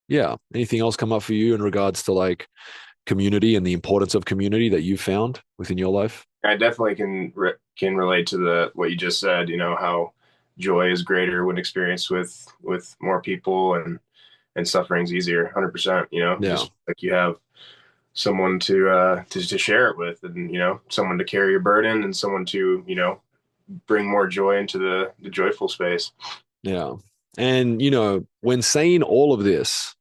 yeah. Anything else come up for you in regards to like community and the importance of community that you've found within your life? I definitely can relate to the what you just said. How joy is greater when experienced with more people, and suffering's easier. 100%. Yeah. Just like you have someone to share it with, and someone to carry your burden, and someone to bring more joy into the joyful space. Yeah. And, when saying all of this,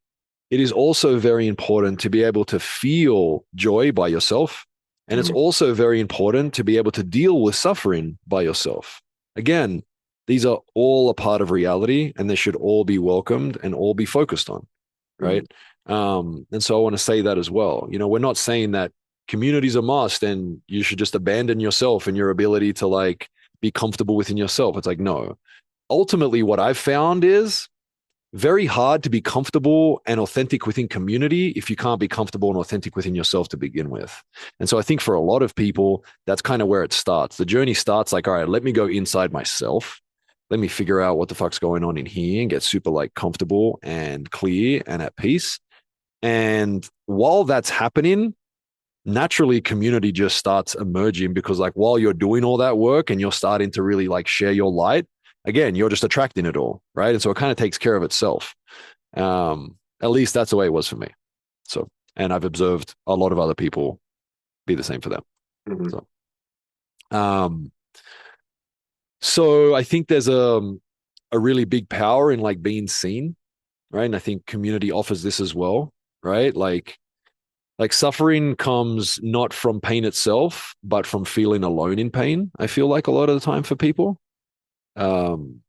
it is also very important to be able to feel joy by yourself. And it's Mhm. also very important to be able to deal with suffering by yourself. Again, these are all a part of reality and they should all be welcomed and all be focused on. Mhm. Right. And so I want to say that as well. We're not saying that community's a must and you should just abandon yourself and your ability to like be comfortable within yourself. It's like, no. Ultimately, what I've found is very hard to be comfortable and authentic within community if you can't be comfortable and authentic within yourself to begin with. And so I think for a lot of people, that's kind of where it starts. The journey starts like, all right, let me go inside myself. Let me figure out what the fuck's going on in here and get super like comfortable and clear and at peace. And while that's happening, naturally community just starts emerging because like while you're doing all that work and you're starting to really like share your light, again, you're just attracting it all, right? And so it kind of takes care of itself. At least that's the way it was for me. So, and I've observed a lot of other people be the same for them. Mhm. So, um, so I think there's a really big power in like being seen, right? And I think community offers this as well, right? Like suffering comes not from pain itself, but from feeling alone in pain. I feel like a lot of the time for people, um,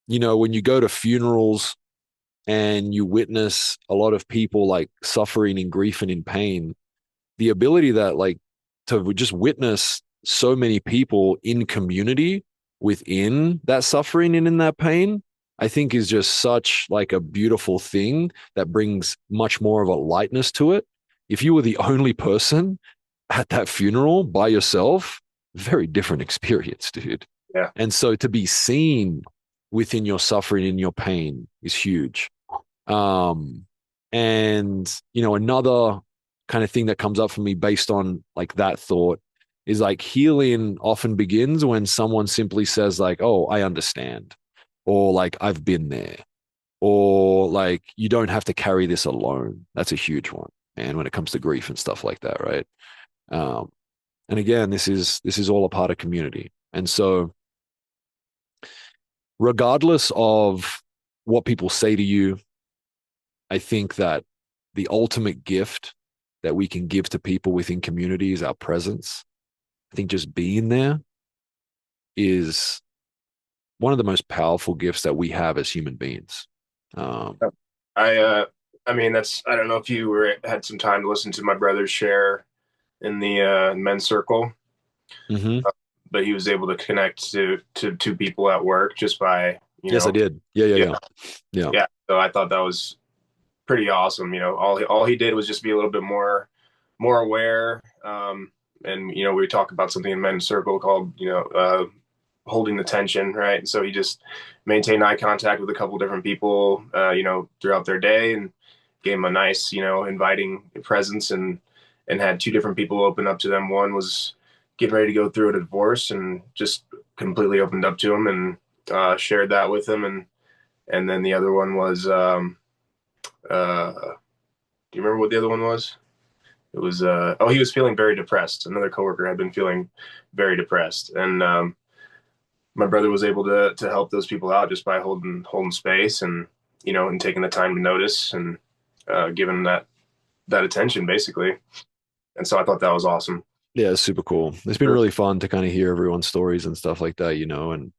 when you go to funerals and you witness a lot of people like suffering in grief and in pain, the ability that like to just witness so many people in community within that suffering and in that pain, I think is just such like a beautiful thing that brings much more of a lightness to it. If you were the only person at that funeral by yourself, very different experience, dude. Yeah. And so to be seen within your suffering and your pain is huge. Um, and another kind of thing that comes up for me based on like that thought is like healing often begins when someone simply says like, "Oh, I understand," or like, "I've been there," or like, "You don't have to carry this alone." That's a huge one, and when it comes to grief and stuff like that, right? Um, and again, this is all a part of community, and so regardless of what people say to you, I think that the ultimate gift that we can give to people within community is our presence. I think just being there is one of the most powerful gifts that we have as human beings. Um, I I mean that's I don't know if you were had some time to listen to my brother's share in the men's circle, mhm. but he was able to connect to two people at work just by, Yes, I did. Yeah, yeah, yeah, yeah, yeah. yeah. So I thought that was pretty awesome. All he did was just be a little bit more aware. And we talk about something in men's circle called holding the tension, right? And so he just maintained eye contact with a couple different people, throughout their day, and gave them a nice, inviting presence, and had two different people open up to them. One was getting ready to go through a divorce and just completely opened up to him and shared that with him, and then the other one was do you remember what the other one was? It was he was feeling very depressed. Another coworker had been feeling very depressed, and my brother was able to help those people out just by holding space, and and taking the time to notice, and giving that attention basically. And so I thought that was awesome. Yeah, it's super cool. It's been really fun to kind of hear everyone's stories and stuff like that, and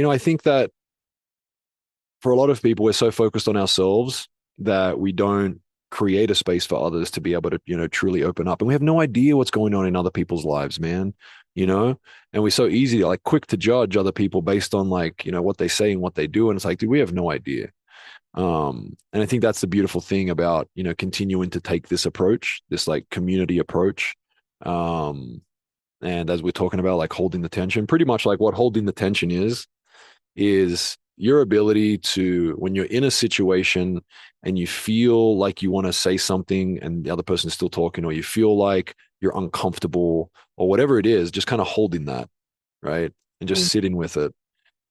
I think that for a lot of people, we're so focused on ourselves that we don't create a space for others to be able to, truly open up. And we have no idea what's going on in other people's lives, man. You know, and we're so easy, like quick to judge other people based on like, what they say and what they do. And it's like, dude, we have no idea. And I think that's the beautiful thing about, continuing to take this approach, this like community approach. Um, and as we're talking about like holding the tension, pretty much like what holding the tension is your ability to, when you're in a situation and you feel like you want to say something and the other person is still talking, or you feel like you're uncomfortable or whatever it is, just kind of holding that, right? And just sitting with it.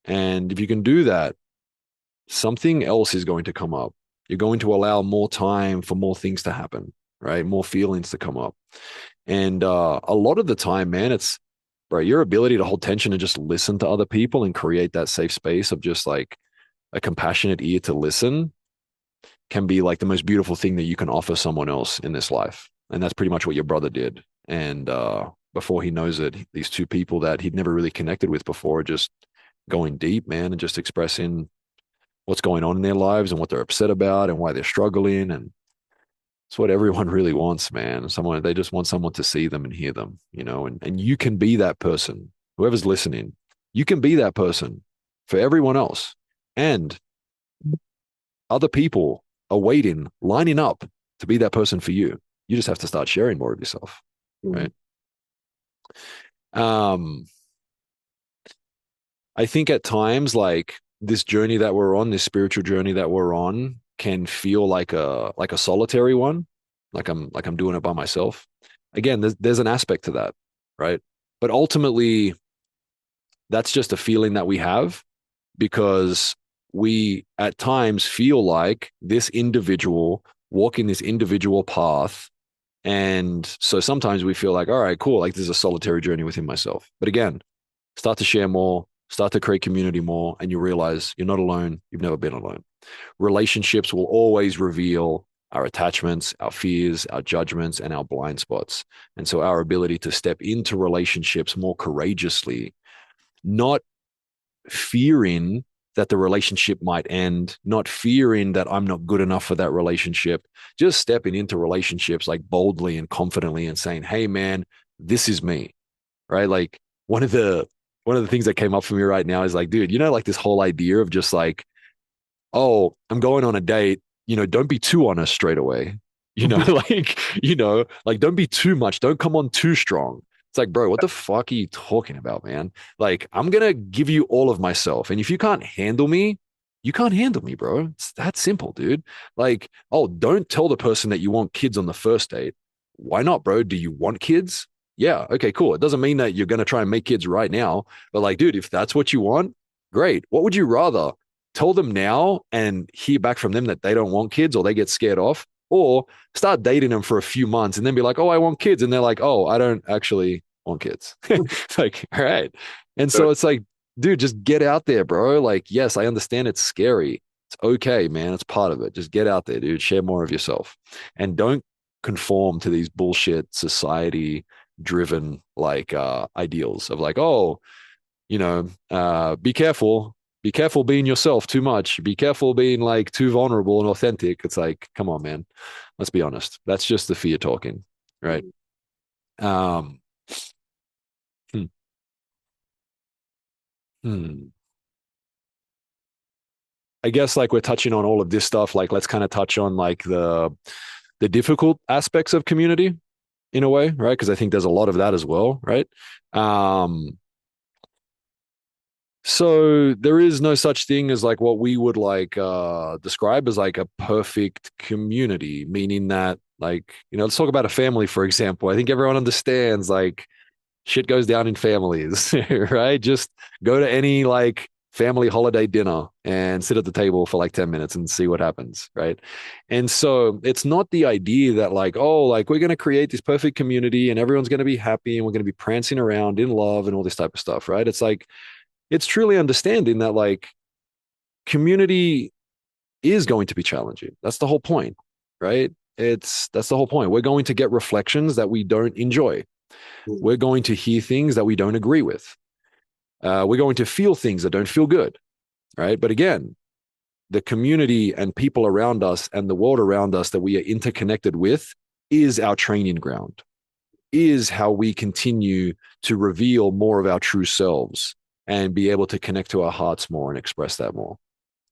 And if you can do that, something else is going to come up. You're going to allow more time for more things to happen, right? More feelings to come up. And a lot of the time, man, it's, bro, your ability to hold tension and just listen to other people and create that safe space of just like a compassionate ear to listen can be like the most beautiful thing that you can offer someone else in this life. And that's pretty much what your brother did. And before he knows it, these two people that he'd never really connected with before, just going deep, man, and just expressing what's going on in their lives and what they're upset about and why they're struggling. And it's what everyone really wants, man. Someone, they just want someone to see them and hear them, and you can be that person. Whoever's listening, you can be that person for everyone else. And other people are waiting, lining up to be that person for you. You just have to start sharing more of yourself, right? Um, I think at times, like this journey that we're on, this spiritual journey that we're on, can feel like a solitary one, like I'm doing it by myself. Again, there's an aspect to that, right? But ultimately, that's just a feeling that we have because we at times feel like this individual walking this individual path. And so sometimes we feel like, all right, cool, like this is a solitary journey within myself. But again, start to share more, start to create community more, and you realize you're not alone. You've never been alone. Relationships will always reveal our attachments, our fears, our judgments, and our blind spots. And so our ability to step into relationships more courageously, not fearing that the relationship might end, not fearing that I'm not good enough for that relationship, just stepping into relationships like boldly and confidently and saying, "Hey man, this is me." Right? Like one of the things that came up for me right now is like, dude, like this whole idea of just like oh, I'm going on a date, don't be too honest straight away. Like, like don't be too much. Don't come on too strong. It's like, bro, what the fuck are you talking about, man? Like, I'm gonna give you all of myself. And if you can't handle me, you can't handle me, bro. It's that simple, dude. Like, oh, don't tell the person that you want kids on the first date. Why not, bro? Do you want kids? Yeah, okay, cool. It doesn't mean that you're gonna try and make kids right now, but like, dude, if that's what you want, great. What would you rather? Tell them now and hear back from them that they don't want kids or they get scared off, or start dating them for a few months and then be like, oh, I want kids. And they're like, oh, I don't actually want kids. It's like, all right. And so it's like, dude, just get out there, bro. Like, yes, I understand it's scary. It's okay, man. It's part of it. Just get out there, dude. Share more of yourself and don't conform to these bullshit society driven like ideals of like, oh, be careful being yourself too much. Be careful being like too vulnerable and authentic. It's like, come on, man. Let's be honest. That's just the fear talking, right? Um, hmm, hmm. I guess like we're touching on all of this stuff. Like, let's kind of touch on like the difficult aspects of community in a way, right? Because I think there's a lot of that as well, right? Um, So there is no such thing as like what we would like describe as like a perfect community, meaning that like, let's talk about a family, for example. I think everyone understands like shit goes down in families, right? Just go to any like family holiday dinner and sit at the table for like 10 minutes and see what happens, right? And so it's not the idea that like, oh, like we're going to create this perfect community and everyone's going to be happy and we're going to be prancing around in love and all this type of stuff, right? It's like it's truly understanding that like community is going to be challenging. That's the whole point, right? That's the whole point. We're going to get reflections that we don't enjoy. We're going to hear things that we don't agree with. We're going to feel things that don't feel good, right? But again, the community and people around us and the world around us that we are interconnected with is our training ground, is how we continue to reveal more of our true selves and be able to connect to our hearts more and express that more,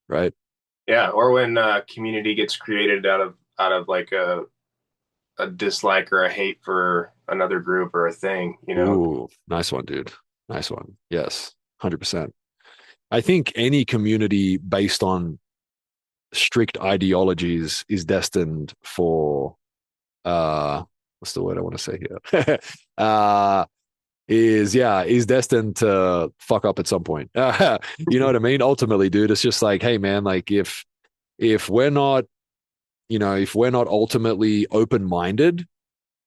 right? Yeah, or when community gets created out of like a dislike or a hate for another group or a thing, you know? Ooh, nice one, dude. Nice one. Yes, 100%. I think any community based on strict ideologies is destined for what's the word I want to say here? Is destined to fuck up at some point. You know what I mean? Ultimately, dude, it's just like, hey man, like if we're not, if we're not ultimately open-minded,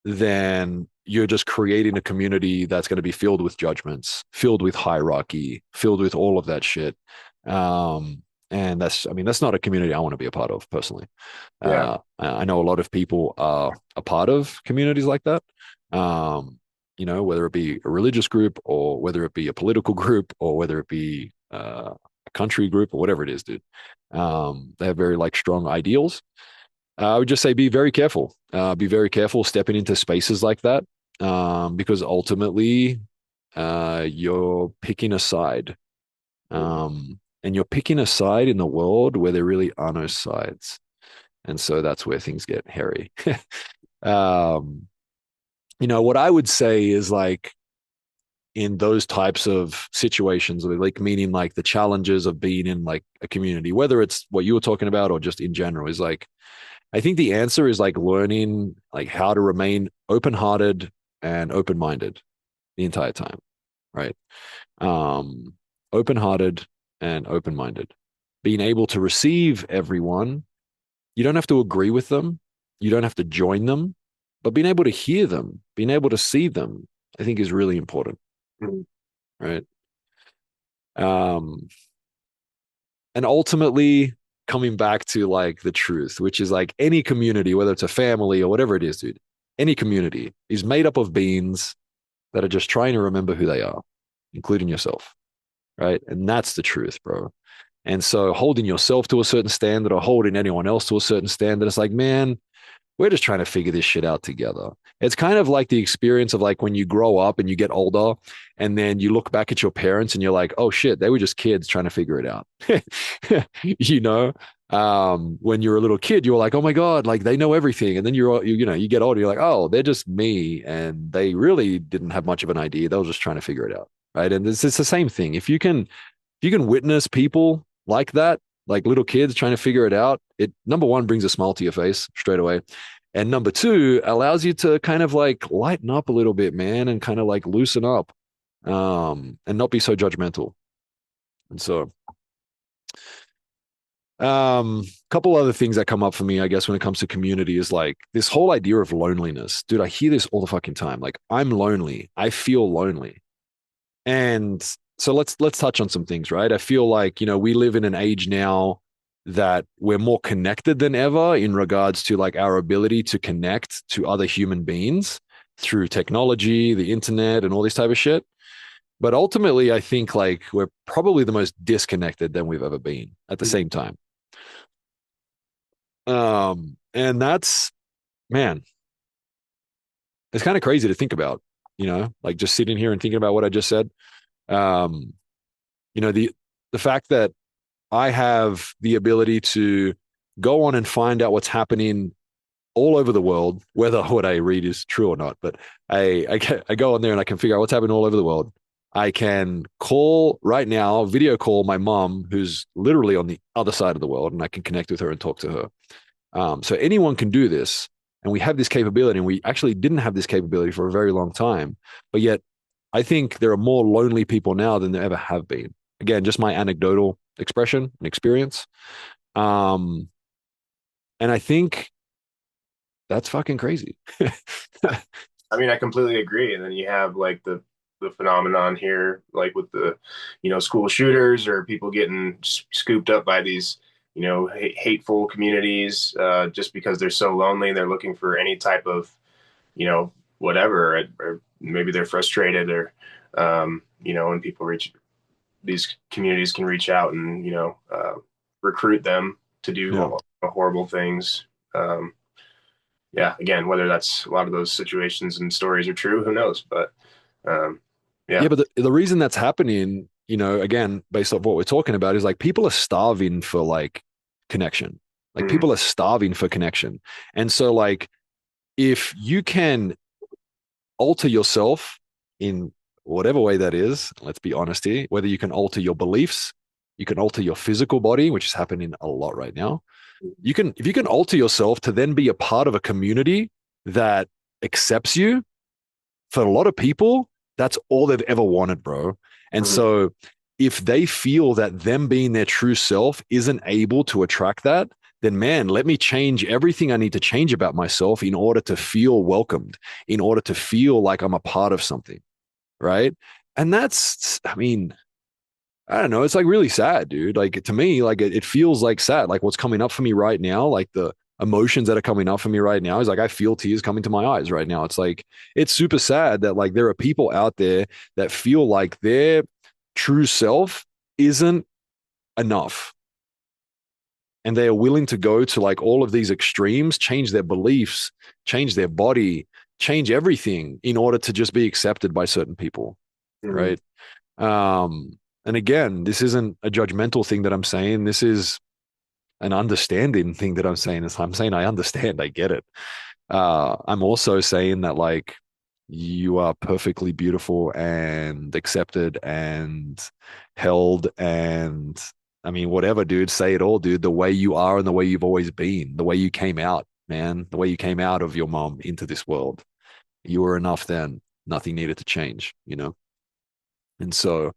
then you're just creating a community that's going to be filled with judgments, filled with hierarchy, filled with all of that shit. And I mean, that's not a community I want to be a part of personally. Yeah. I know a lot of people are a part of communities like that. Whether it be a religious group or whether it be a political group or whether it be a country group or whatever it is, dude. They have very like strong ideals. I would just say be very careful. Be very careful stepping into spaces like that because ultimately you're picking a side. And you're picking a side in the world where there really are no sides. And so that's where things get hairy. um, what I would say is like in those types of situations, like meaning like the challenges of being in like a community, whether it's what you were talking about or just in general, is like I think the answer is like learning like how to remain open-hearted and open-minded the entire time, right? Um, Open-hearted and open-minded, being able to receive everyone. You don't have to agree with them, you don't have to join them, but being able to hear them, being able to see them, I think is really important, Mhm. right? Um, and ultimately coming back to like the truth, which is like any community, whether it's a family or whatever it is, dude, any community is made up of beings that are just trying to remember who they are, including yourself, right? And that's the truth, bro. And so holding yourself to a certain standard or holding anyone else to a certain standard, it's like, man, we're just trying to figure this shit out together. It's kind of like the experience of like when you grow up and you get older and then you look back at your parents and you're like, oh shit, they were just kids trying to figure it out. you know, when you're a little kid, you're like, oh my God, like they know everything. And then you get older, you're like, oh, they're just me. And they really didn't have much of an idea. They were just trying to figure it out. Right. And it's the same thing. If you can witness people like that, like little kids trying to figure it out, it number one brings a smile to your face straight away. And number two, allows you to kind of like lighten up a little bit, man, and kind of like loosen up, and not be so judgmental. And so, couple other things that come up for me, I guess, when it comes to community is like this whole idea of loneliness. Dude, I hear this all the fucking time. Like, I'm lonely. I feel lonely. And so let's touch on some things, right? I feel like, we live in an age now that we're more connected than ever in regards to like our ability to connect to other human beings through technology, the internet, and all this type of shit. But ultimately, I think like we're probably the most disconnected than we've ever been at the same time. And that's, man, it's kind of crazy to think about, like just sitting here and thinking about what I just said. Um, the fact that I have the ability to go on and find out what's happening all over the world, whether what I read is true or not. But I go on there and I can figure out what's happening all over the world. I can call right now, video call my mom, who's literally on the other side of the world, and I can connect with her and talk to her. So anyone can do this, and we have this capability, and we actually didn't have this capability for a very long time. But yet, I think there are more lonely people now than there ever have been. Again, just my anecdotal expression and experience. And I think that's fucking crazy. I mean, I completely agree. And then you have like the phenomenon here, like with the, school shooters or people getting scooped up by these, hateful communities, just because they're so lonely. They're looking for any type of, whatever, or maybe they're frustrated or, when people reach these communities can reach out and, recruit them to do Yeah. horrible things. Yeah, again, whether that's a lot of those situations and stories are true, who knows? But Yeah, yeah. but the reason that's happening, again, based off what we're talking about, is like people are starving for like connection. Like Mm, people are starving for connection. And so like if you can alter yourself in whatever way that is, let's be honest here, whether you can alter your beliefs, you can alter your physical body, which is happening a lot right now. If you can alter yourself to then be a part of a community that accepts you, for a lot of people, that's all they've ever wanted, bro. And mm, so if they feel that them being their true self isn't able to attract that, then man, let me change everything I need to change about myself in order to feel welcomed, in order to feel like I'm a part of something. Right. And that's, I mean, I don't know. It's like really sad, dude. Like to me, like it feels like sad. Like what's coming up for me right now, like the emotions that are coming up for me right now is like I feel tears coming to my eyes right now. It's like it's super sad that like there are people out there that feel like their true self isn't enough. And they are willing to go to like all of these extremes, change their beliefs, change their body, change everything in order to just be accepted by certain people. mm. Right. And again, this isn't a judgmental thing that I'm saying. This is an understanding thing that I'm saying. Is I'm saying I understand, I get it. I'm also saying that like you are perfectly beautiful and accepted and held and I mean whatever, dude. Say it all, dude. The way you are and the way you've always been, the way you came out, man, the way you came out of your mom into this world. You were enough then. Nothing needed to change, And so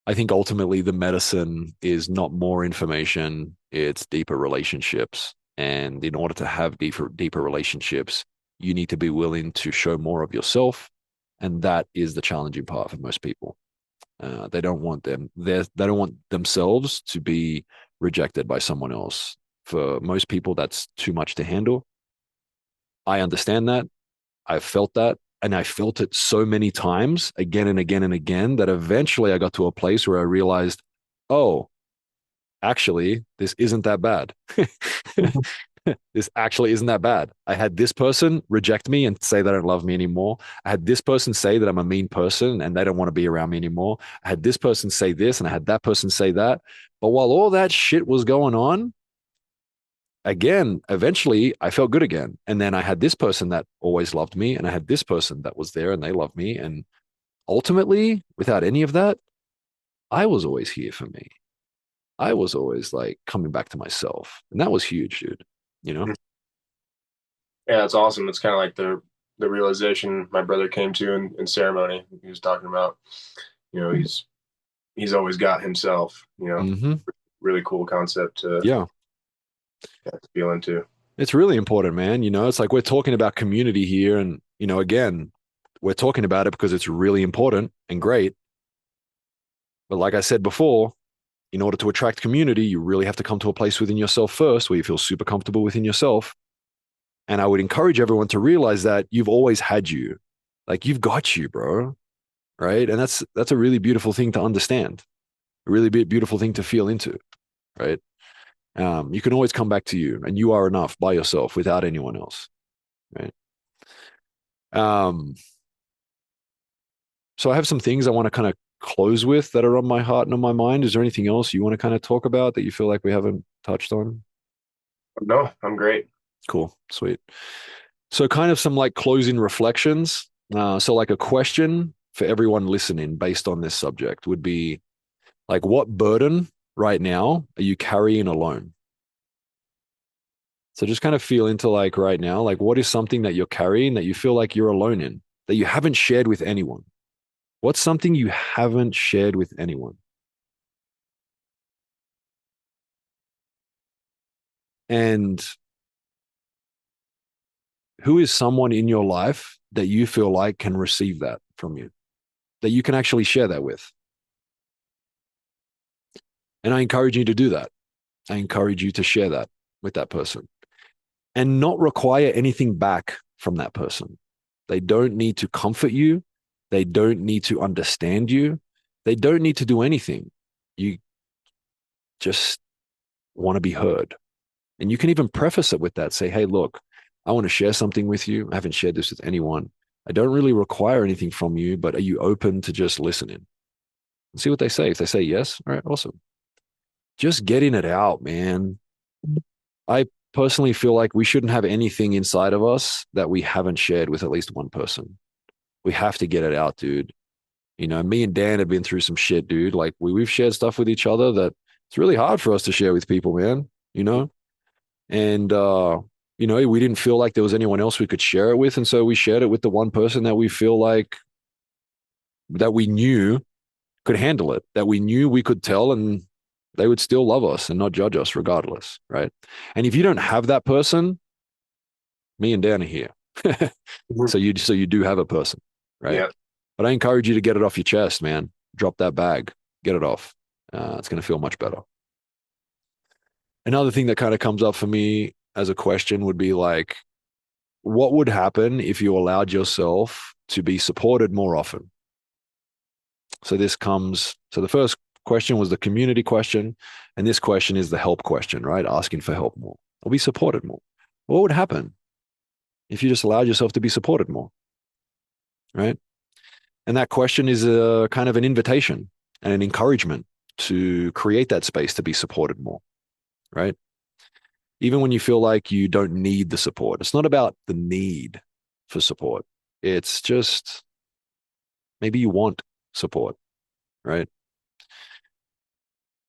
I think ultimately the medicine is not more information, it's deeper relationships. And in order to have deeper relationships, you need to be willing to show more of yourself. And that is the challenging part for most people. They don't want they don't want themselves to be rejected by someone else. For most people, that's too much to handle. I understand that. I've felt that. And I felt it so many times again and again and again that eventually I got to a place where I realized, oh, actually, this isn't that bad. This actually isn't that bad. I had this person reject me and say they don't love me anymore. I had this person say that I'm a mean person and they don't want to be around me anymore. I had this person say this and I had that person say that. But while all that shit was going on, again, eventually I felt good again. And then I had this person that always loved me and I had this person that was there and they loved me. And ultimately, without any of that, I was always here for me. I was always like coming back to myself. And that was huge, dude. You know? Yeah, it's awesome. It's kind of like the realization my brother came to in ceremony. He was talking about, he's always got himself. Hmm. Really cool concept to, Yeah. yeah, to feel into. It's really important, man. It's like we're talking about community here. And, again, we're talking about it because it's really important and great. But like I said before, in order to attract community, you really have to come to a place within yourself first where you feel super comfortable within yourself. And I would encourage everyone to realize that you've always had you. Like you've got you, bro. Right. And that's a really beautiful thing to understand, a really beautiful thing to feel into. Right. You can always come back to you and you are enough by yourself without anyone else. Right. Um, so I have some things I want to kind of close with that are on my heart and on my mind. Is there anything else you want to kind of talk about that you feel like we haven't touched on? No, I'm great. Cool. Sweet. So kind of some like closing reflections. So like a question for everyone listening based on this subject would be like, what burden right now are you carrying alone? So just kind of feel into like right now, like what is something that you're carrying that you feel like you're alone in, that you haven't shared with anyone? What's something you haven't shared with anyone? And who is someone in your life that you feel like can receive that from you, that you can actually share that with? And I encourage you to do that. I encourage you to share that with that person and not require anything back from that person. They don't need to comfort you. They don't need to understand you. They don't need to do anything. You just want to be heard. And you can even preface it with that. Say, hey, look, I want to share something with you. I haven't shared this with anyone. I don't really require anything from you, but are you open to just listening? And see what they say. If they say yes, all right, awesome. Just getting it out, man. I personally feel like we shouldn't have anything inside of us that we haven't shared with at least one person. We have to get it out, dude. Me and Dan have been through some shit, dude. Like we've shared stuff with each other that it's really hard for us to share with people, man. And we didn't feel like there was anyone else we could share it with. And so we shared it with the one person that we feel like that we knew could handle it, that we knew we could tell and they would still love us and not judge us regardless. Right. And if you don't have that person, me and Dan are here. So you do have a person, right? Yeah. But I encourage you to get it off your chest, man. Drop that bag, get it off. It's going to feel much better. Another thing that kind of comes up for me as a question would be like, what would happen if you allowed yourself to be supported more often? So the first question was the community question, and this question is the help question, right? Asking for help more or be supported more. What would happen if you just allowed yourself to be supported more, right? And that question is a kind of an invitation and an encouragement to create that space to be supported more, right? Even when you feel like you don't need the support, it's not about the need for support. It's just maybe you want support, right?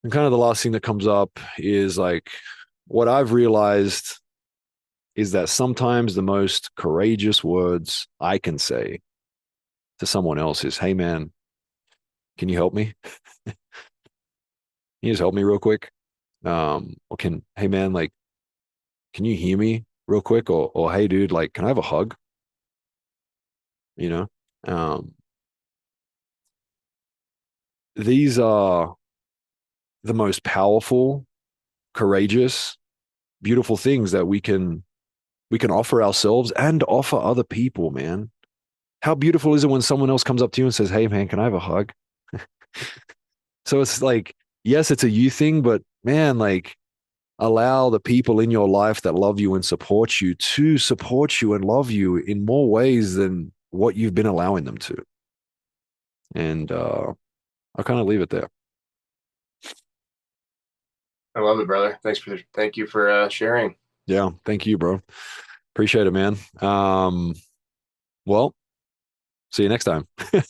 And kind of the last thing that comes up is like what I've realized is that sometimes the most courageous words I can say to someone else is, hey, man, can you help me? Can you just help me real quick? Hey, man, like, can you hear me real quick? Or hey, dude, like, can I have a hug? You know, um, these are the most powerful, courageous, beautiful things that we can offer ourselves and offer other people, man. How beautiful is it when someone else comes up to you and says, hey, man, can I have a hug? So it's like, yes, it's a you thing, but man, like allow the people in your life that love you and support you to support you and love you in more ways than what you've been allowing them to. And I'll kind of leave it there. I love it, brother. Thank you for sharing. Yeah. Thank you, bro. Appreciate it, man. Well, see you next time. All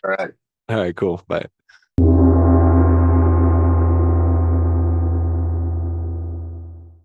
right. All right, cool. Bye.